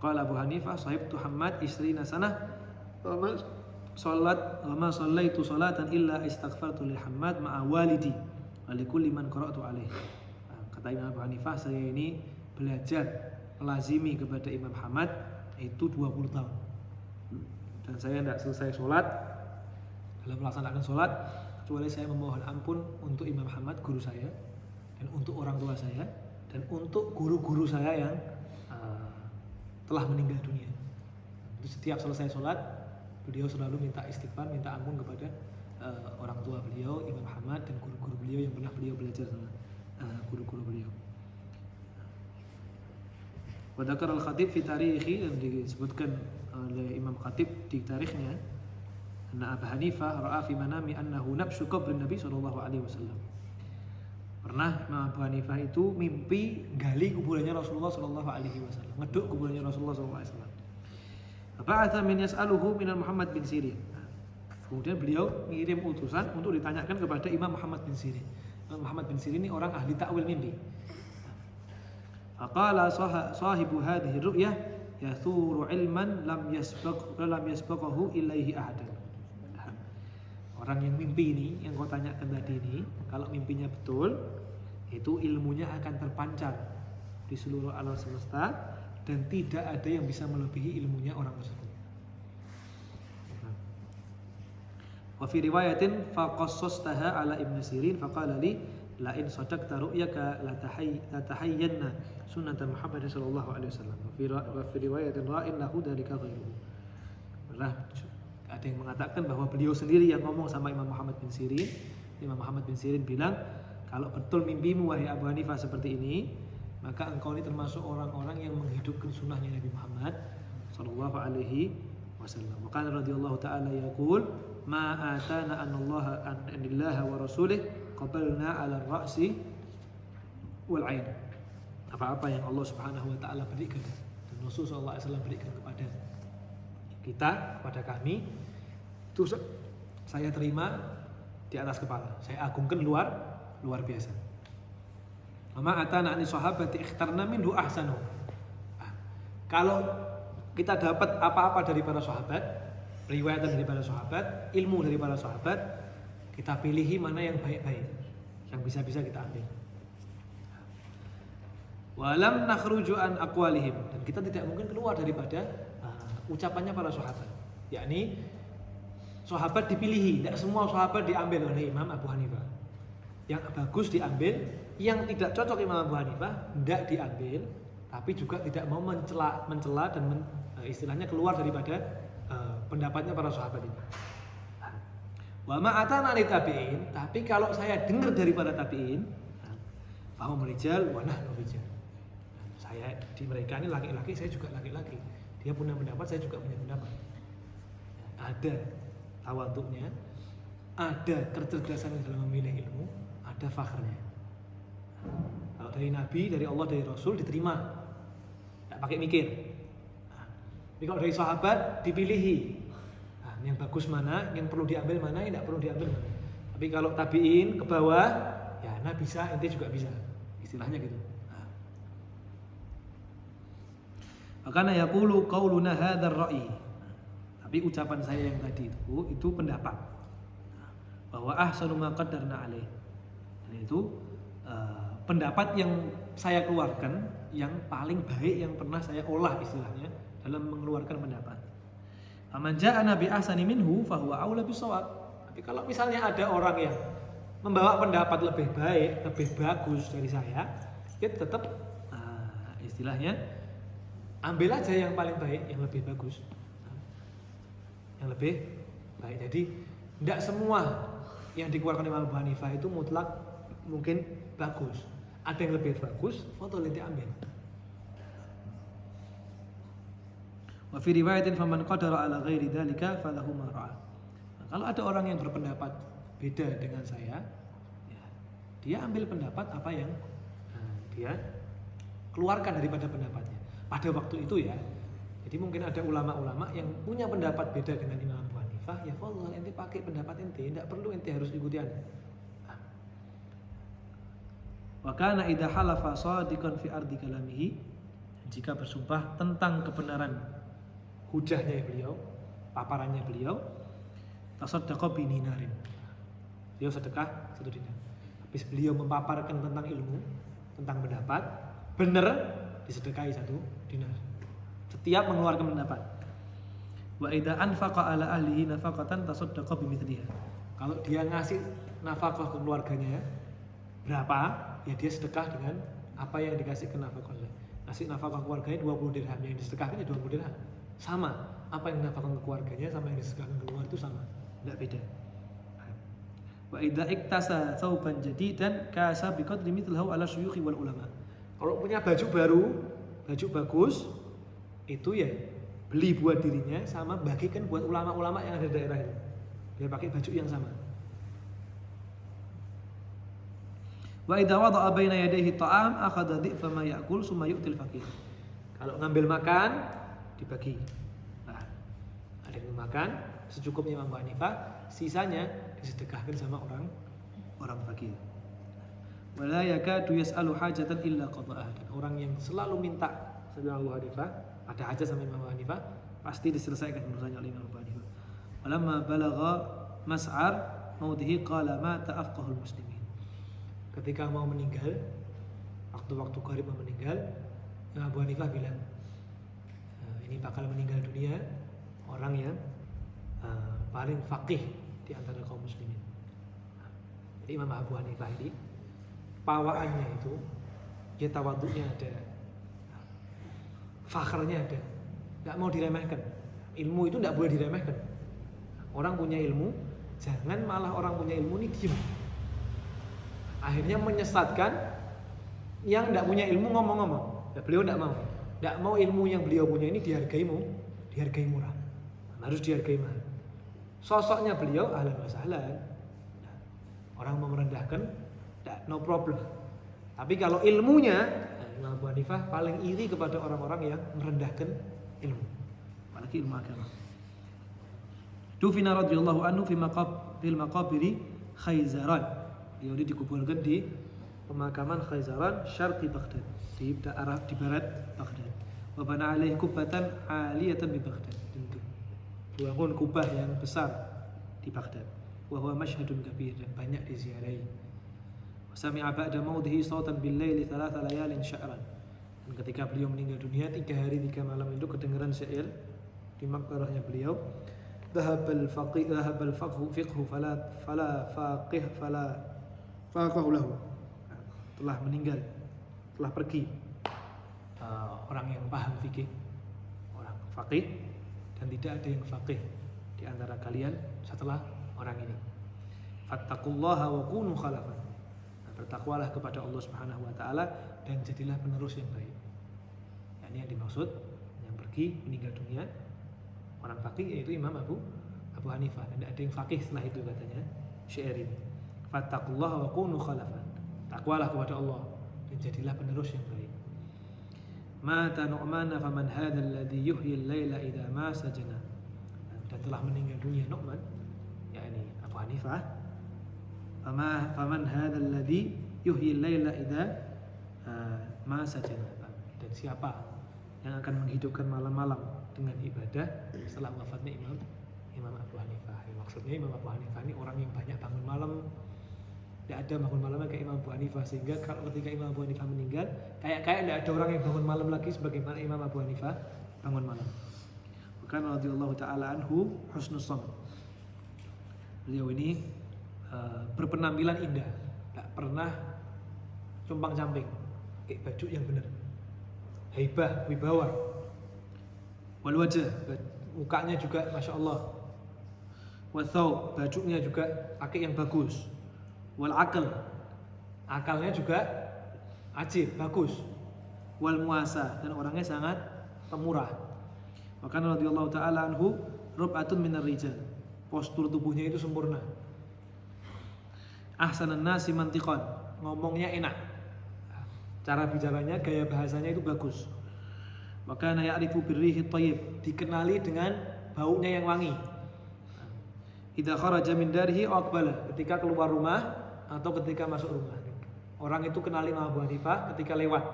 Qala Abu Hanifah, sahibtu Hammad isrina sanah wa ma shallaitu salatan illa istaghfartu li Hammad ma'a walidi wa li kulli man qara'tu alaihi. Kata Imam Abu Hanifah, saya ini belajar melazimi kepada Imam Hamad itu 20 tahun. Dan saya tidak selesai sholat dalam melaksanakan sholat kecuali saya memohon ampun untuk Imam Hamad guru saya, dan untuk orang tua saya, dan untuk guru-guru saya yang telah meninggal dunia. Itu setiap selesai sholat beliau selalu minta istighfar, minta ampun kepada orang tua beliau, Imam Hamad, dan guru-guru beliau yang pernah beliau belajar sama guru-guru beliau. Wa dzakara al-Khatib fi tarikhi, dan disebutkan oleh Imam Khatib di tarikhnya, anna Abu Hanifah ra'a fi manami annahu nabshu qabrin Nabi sallallahu alaihi wasallam. Pernah Imam Abu Hanifah itu mimpi gali kuburannya Rasulullah sallallahu alaihi wasallam, ngeduk kuburannya Rasulullah sallallahu alaihi wasallam. Ba'atha min yas'aluhu min Muhammad bin Sirin. Kemudian beliau mengirim utusan untuk ditanyakan kepada Imam Muhammad bin Sirin. Imam Muhammad bin Sirin ini orang ahli ta'wil mimpi. Faqala sahibu hadhihi ru'yah yathuru ilman lam yasbaqahu ilaihi ahadan. Orang yang mimpi ini, yang kau tanyakan tadi ini, kalau mimpinya betul, itu ilmunya akan terpancar di seluruh alam semesta dan tidak ada yang bisa melebihi ilmunya orang tersebut. Wa fi riwayatin faqassastaha ala Ibnu Sirin faqala li la in sadaqta ru'yaka la tahayyanna sunnata Muhammad sallallahu alaihi wasallam. Wa fi riwayatin ra'in lahu dalika ghairuhu. Ada yang mengatakan bahwa beliau sendiri yang ngomong sama Imam Muhammad bin Sirin. Imam Muhammad bin Sirin bilang, kalau betul mimpimu wahai Abu Hanifah seperti ini, maka engkau ini termasuk orang-orang yang menghidupkan sunnahnya Nabi Muhammad sallallahu alaihi wasallam. Wa kana radhiyallahu ta'ala yaqul ma atana anallaha anillaha wa rasulih qabalna 'ala ar-ra'si wal 'ain. Apa-apa yang Allah Subhanahu wa taala berikan dan Rasul sallallahu alaihi wasallam berikan kepada kita, kepada kami, itu saya terima di atas kepala. Saya agungkan luar biasa. Mama atana ani sahabati ikhtarna minhu ahsanu. Kalau kita dapat apa-apa dari para sahabat, riwayatan dari para sahabat, ilmu dari para sahabat, kita pilihi mana yang baik-baik, yang bisa-bisa kita ambil. Walam nakhruju an aqwalihim, dan kita tidak mungkin keluar daripada ucapannya para sahabat. Yakni sahabat dipilihi, tidak semua sahabat diambil oleh Imam Abu Hanifah. Yang bagus diambil, yang tidak cocok Imam Abu Hanifah tidak diambil, tapi juga tidak mau mencela dan istilahnya keluar daripada pendapatnya para sahabat ini. Wa ma atana li tabi'in, tapi kalau saya dengar dari para tabi'in, bahwa merijal wa nahnu rijal. Saya di mereka ini laki-laki, saya juga laki-laki. Dia punya pendapat, saya juga punya pendapat. Ada tawaduknya, ada kecerdasan dalam memilih ilmu, ada fakhrnya. Kalau dari Nabi, dari Allah, dari Rasul diterima, tidak pakai mikir. Tapi kalau dari sahabat dipilihi, yang bagus mana, yang perlu diambil mana, yang tidak perlu diambil mana. Tapi kalau tabiin ke bawah, ya nah bisa, ente juga bisa, istilahnya gitu. Makanya yaqulu qauluna hadzal ra'i. Tapi ucapan saya yang tadi itu pendapat. Bahwa ahsanu ma qaddarna alaih. Dan itu pendapat yang saya keluarkan yang paling baik yang pernah saya olah istilahnya dalam mengeluarkan pendapat. Faman ja'ana bi ahsani minhu fa huwa aula bisawab. Tapi kalau misalnya ada orang yang membawa pendapat lebih baik, lebih bagus dari saya, ya tetap istilahnya ambil aja yang paling baik, yang lebih bagus, yang lebih baik. Jadi tidak semua yang dikeluarkan Imam Abu Hanifah itu mutlak mungkin bagus. Ada yang lebih bagus, foto nanti ambil. Wa fi riwayatin faman qadara ala ghairi dzalika falahu ma ra'a. Kalau ada orang yang berpendapat beda dengan saya, ya, dia ambil pendapat apa yang dia keluarkan daripada pendapatnya. Pada waktu itu ya, jadi mungkin ada ulama-ulama yang punya pendapat beda dengan Imam Abu Hanifah, ya Allah, ente pakai pendapat ente, tidak perlu ente harus ikuti anda. Wa kana idza halafa shadiqan fi ardi kalamihi, jika bersumpah tentang kebenaran hujahnya beliau, paparannya beliau, tasaddaqa bi dinarin. Beliau sedekah 1 dinar. Habis beliau memaparkan tentang ilmu, tentang pendapat, benar disedekahi 1 dinar. Setiap mengeluarkan pendapat. Wa idza anfaqa ala ahlihi nafaqatan tasaddaqa bimithliha. Kalau dia ngasih nafkah ke keluarganya berapa, ya dia sedekah dengan apa yang dikasih ke nafkahnya. Ngasih nafkah keluarganya 20 dirham, yang disedekahkan 20 dirham. Sama, apa yang nafkah ke keluarganya sama yang disedekahkan keluar itu sama, tidak beda. Wa idza iktasa thawban jadidan kasa biqadri mithlahu ala syuyukhi wal ulama. Kalau punya baju baru, baju bagus, itu ya beli buat dirinya sama bagikan buat ulama-ulama yang ada di daerah itu. Dia pakai baju yang sama. Wa idza wada'a baina yadayhi ta'am akhadha dhi'fa ma ya'kul summa yu'til faqir. Kalau ngambil makan dibagi. Nah, ada yang makan secukupnya Imam Abu Hanifah, sisanya disedekahkan sama orang fakir. Wala yakadu yas'alu hajatan illa qada'ah. Dan orang yang selalu minta sama Abu Hanifah, ada hajat sama Imam Abu Hanifah, pasti diselesaikan urusannya oleh Imam Abu Hanifah. Walamma balagha mas'ar mautihi qala ma ta'afqahul muslimin. Ketika mau meninggal, waktu-waktu qarib mau meninggal, Imam Abu Hanifah bilang, ini bakal meninggal dunia orang yang paling faqih di antara kaum muslimin. Jadi Imam Abu Hanifah ini pawaannya itu, ya tawaduknya ada, fakhrnya ada, tidak mau diremehkan. Ilmu itu tidak boleh diremehkan. Orang punya ilmu, jangan malah orang punya ilmu ini diam. Akhirnya menyesatkan yang tidak punya ilmu ngomong-ngomong. Beliau tidak mau ilmu yang beliau punya ini dihargai murah, harus dihargai mahal. Sosoknya beliau ahlan wa sahlan. Orang mau merendahkan, no problem. Tapi kalau ilmunya, Imam Abu Hanifah paling iri kepada orang-orang yang merendahkan ilmu, apalagi ilmu agama. Dufina radhiyallahu anhu fil maqabiri Khayzaran. Dia dikuburkan di pemakaman Khayzaran syarqi Baghdad, di daerah di barat Baghdad. Wa bana alaihi kubbatan 'aliyatan bi Baghdad. Bangun kubah yang besar di Baghdad. Wa huwa mashhadun kabir, dan banyak diziarahi. Wa sami'a ba'da mautihi sautan bil laili 3 layalin sya'ran. Dan ketika beliau meninggal dunia 3 hari 3 malam itu kedengaran syair di maqbarahnya beliau. Dhahabal fiqhu fala faqih lahu. Telah meninggal, telah pergi orang yang paham fikih, orang faqih, dan tidak ada yang faqih di antara kalian setelah orang ini. Fattaqullaha wa kunu khalafan. Bertakwalah kepada Allah Subhanahu wa taala dan jadilah penerus yang baik. Ini yang dimaksud yang pergi meninggal dunia orang faqih yaitu Imam Abu Hanifah. Dan tidak ada yang faqih setelah itu katanya syair ini. Fattaqullaha wa kunu khalafan. Takwalah kepada Allah dan jadilah penerus yang baik. Mata Nu'man faman hadzal ladzi yuhyi al-laila idza ma sajana. Dan telah meninggal dunia Nu'man, yakni Abu Hanifah. Faman hadzal ladzi yuhyi al-laila idza ma sajana. Dan siapa yang akan menghidupkan malam-malam dengan ibadah setelah wafatnya Imam Abu Hanifah. Maksudnya Imam Abu Hanifah ini orang yang banyak bangun malam. Tidak ada bangun malamnya kayak Imam Abu Hanifah, sehingga kalau ketika Imam Abu Hanifah meninggal kayak tidak ada orang yang bangun malam lagi sebagaimana Imam Abu Hanifah bangun malam. Bukan radhiyallahu taala anhu husnus sham. Beliau ini berpenampilan indah, tidak pernah compang-camping, pakai baju yang benar, haibah, wibawa, wal wajah, mukanya juga masya Allah, wathau, bajunya juga pakai yang bagus, wal akal, akalnya juga ajib, bagus, wal muasa, dan orangnya sangat pemurah. Maka radhiyallahu taala anhu rub'atun minar rijal, postur tubuhnya itu sempurna. Ahsanan nasi mantiqan, ngomongnya enak, cara bicaranya, gaya bahasanya itu bagus. Maka ya'rifu birrihi thayyib, dikenali dengan baunya yang wangi. Idza kharaja min darihi aqbala, ketika keluar rumah atau ketika masuk rumah. Orang itu kenali Imam Abu Hanifah ketika lewat.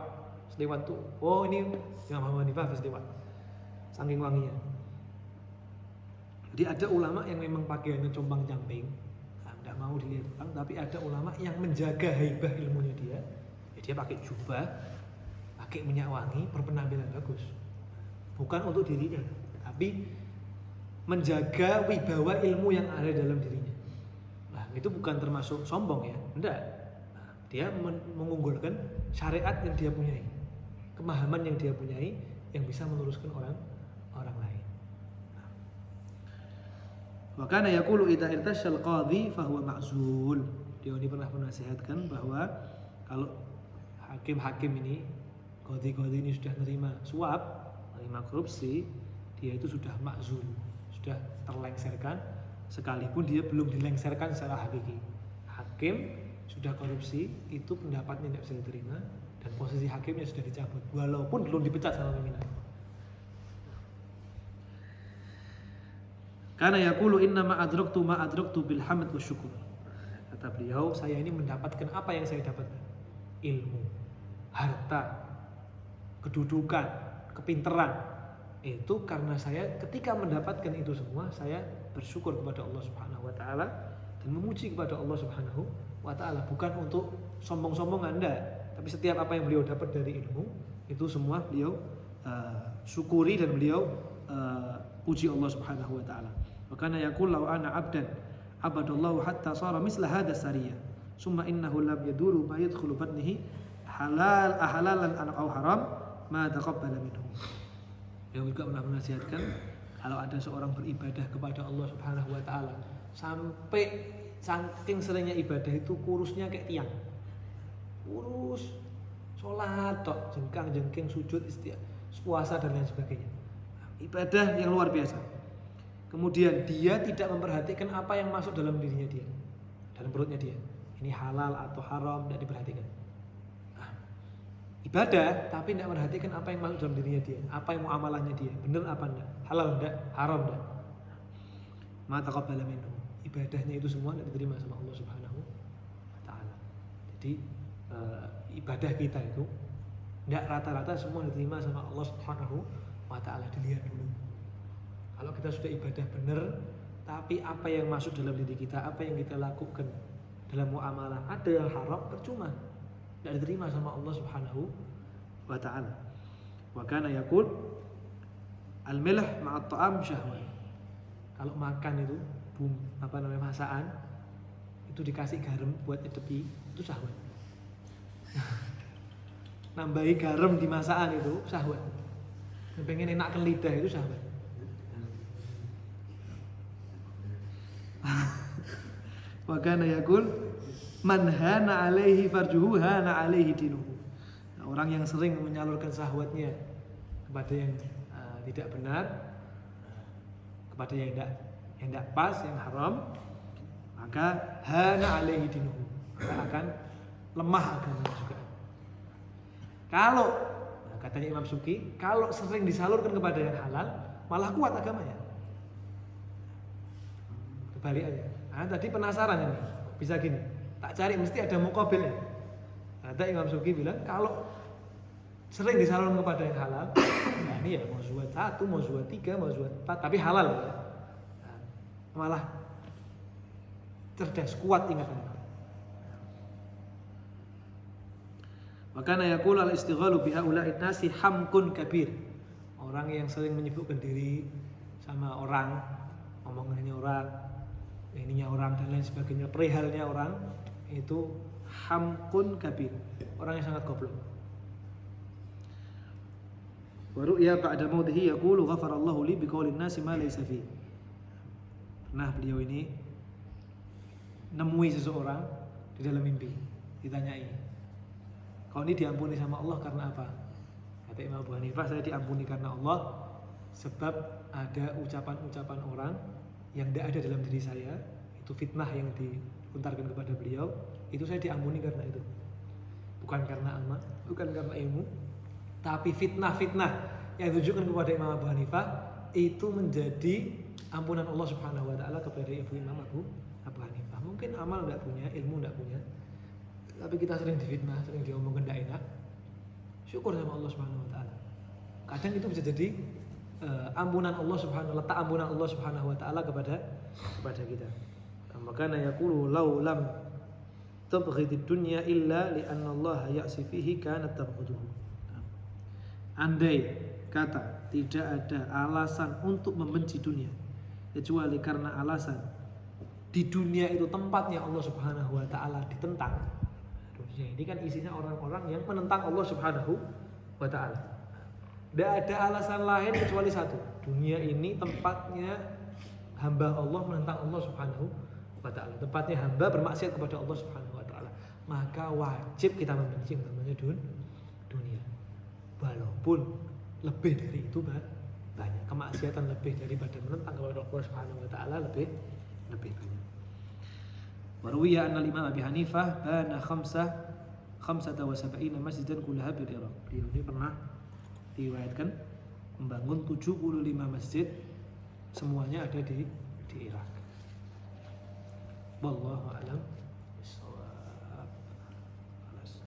Lewat tuh, oh ini Imam Abu Hanifah habis lewat. Saking wanginya. Jadi ada ulama yang memang pakaiannya compang-camping, tidak mau dilihat orang, tapi ada ulama yang menjaga haibah ilmunya dia. Ya dia pakai jubah, pakai minyak wangi, berpenampilan bagus. Bukan untuk dirinya, tapi menjaga wibawa ilmu yang ada dalam dirinya. Nah, itu bukan termasuk sombong ya, enggak. Nah, dia mengunggulkan syariat yang dia punyai, pemahaman yang dia punyai yang bisa meluruskan orang lain. Wa kana yaqulu idza irtashal qadhi fa huwa ma'zul. Dia ini pernah menasihatkan bahwa kalau hakim-hakim ini, qadhi-qadhi ini sudah menerima suap, menerima korupsi, dia itu sudah ma'zul, sudah terlengserkan, sekalipun dia belum dilengserkan secara hakiki. Hakim sudah korupsi, itu pendapatnya tidak bisa diterima, dan posisi hakimnya sudah dicabut walaupun belum dipecat sama pimpinan. Karena yaqulu inna ma adraktu bil hamd wa syukur. Kata beliau, saya ini mendapatkan apa yang saya dapatkan? Ilmu, harta, kedudukan, kepinteran. Itu karena saya ketika mendapatkan itu semua, saya bersyukur kepada Allah Subhanahu wa taala dan memuji kepada Allah Subhanahu wa taala, bukan untuk sombong-sombongan, enggak, tapi setiap apa yang beliau dapat dari ilmu itu semua beliau syukuri dan beliau puji Allah Subhanahu wa taala. Wa kana yaqul law ana 'abdan abadallahu hatta sara misla hadha sariyah summa innahu lam yaduru ma yadkhulu batnihi halalan aw haram ma taqabbala minhu. Dia juga pernah menasihatkan kalau ada seorang beribadah kepada Allah Subhanahu wa taala sampai saking seringnya ibadah itu kurusnya kayak tiang. Kurus, sholat tok, jengkang-jengking, sujud, istighfar, puasa dan lain sebagainya. Ibadah yang luar biasa. Kemudian dia tidak memperhatikan apa yang masuk dalam dirinya dia, dalam perutnya dia. Ini halal atau haram, tidak diperhatikan. Ibadah tapi tidak memperhatikan apa yang masuk dalam dirinya dia, apa yang muamalahnya dia, benar apa enggak, halal enggak, haram enggak. Ma taqabbala minhu. Ibadahnya itu semua tidak diterima sama Allah Subhanahu wa taala. Jadi ibadah kita itu Tidak rata-rata semua diterima sama Allah Subhanahu wa Ta'ala. Dilihat dulu. Kalau kita sudah ibadah benar, tapi apa yang masuk dalam diri kita, apa yang kita lakukan dalam muamalah ada yang haram, percuma, tidak diterima sama Allah Subhanahu wa Ta'ala. Wa kana yaqul al-milh ma'at ta'am syahwat. Kalau makan itu masakan itu dikasih garam buat nyedepi, itu syahwat. Nambahi garam di masakan itu syahwat. Pengen enakkan lidah itu syahwat. Wa kana yaqul man hana alaihi farjuhu hana alaihi dinuhu. Nah, orang yang sering menyalurkan syahwatnya kepada yang tidak benar, kepada yang tidak pas, yang haram, maka hana alaihi dinuhu, maka akan lemah agamanya juga. Kalau katanya Imam Suki, kalau sering disalurkan kepada yang halal, malah kuat agamanya. Kebalik aja. Nah, tadi penasaran ini, bisa gini, tak cari mesti ada muqabilnya. Kata Imam Suki bilang, kalau sering disalurkan kepada yang halal, nah ini ya mau zuat 1, mau zuat 3, mau zuat 4, tapi halal ya. Nah, malah cerdas, kuat ingatannya. Makanya yaqul al-istighalu bi haula'in nasi hamkun kabir. Orang yang sering menyibukkan diri sama orang, omongannya orang, ininya orang dan lain sebagainya, perihalnya orang, itu hamkun kabir. Orang yang sangat goblok. Wa ru'ya ba'da mautihi yaqulu ghafarallahu li biqaulin nasi ma laysa fi. Nah, beliau ini nemui seseorang di dalam mimpi, ditanyai, kau ini diampuni sama Allah karena apa? Kata Imam Abu Hanifah, saya diampuni karena Allah sebab ada ucapan-ucapan orang yang tidak ada dalam diri saya, itu fitnah yang dilontarkan kepada beliau, itu saya diampuni karena itu. Bukan karena amal, bukan karena ilmu, tapi fitnah-fitnah yang ditujukan kepada Imam Abu Hanifah itu menjadi ampunan Allah Subhanahu wa Ta'ala kepada ibu Imam Abu Hanifah. Mungkin amal tidak punya, ilmu tidak punya, tapi kita sering difitnah, sering diomongkan tidak enak, syukur sama Allah Subhanahu wa Ta'ala. Kadang itu bisa jadi ampunan Allah Subhanahu, letak ampunan Allah Subhanahu wa Ta'ala kepada kita. Maka yaqulu law lam tabghidid dunya illa li anna Allah ya'si fihi kanat tabghiduhu. Andai kata tidak ada alasan untuk membenci dunia kecuali karena alasan di dunia itu tempatnya Allah Subhanahu wa Ta'ala ditentang. Dunia ini kan isinya orang-orang yang menentang Allah Subhanahu wa Ta'ala. Tidak ada alasan lain kecuali satu, dunia ini tempatnya hamba Allah menentang Allah Subhanahu wa Ta'ala, tempatnya hamba bermaksiat kepada Allah Subhanahu wa Ta'ala. Maka wajib kita membenci namanya dunia. Walaupun lebih dari itu banyak kemaksiatan, lebih daripada menentang kepada Allah Subhanahu wa Ta'ala, lebih banyak. Waruwiya anna Imam Abi Hanifah bana 75 masjidan kullaha bil Iraq. Dia ini pernah diriwayatkan membangun 75 masjid, semuanya ada di Irak. Wallahu a'lam.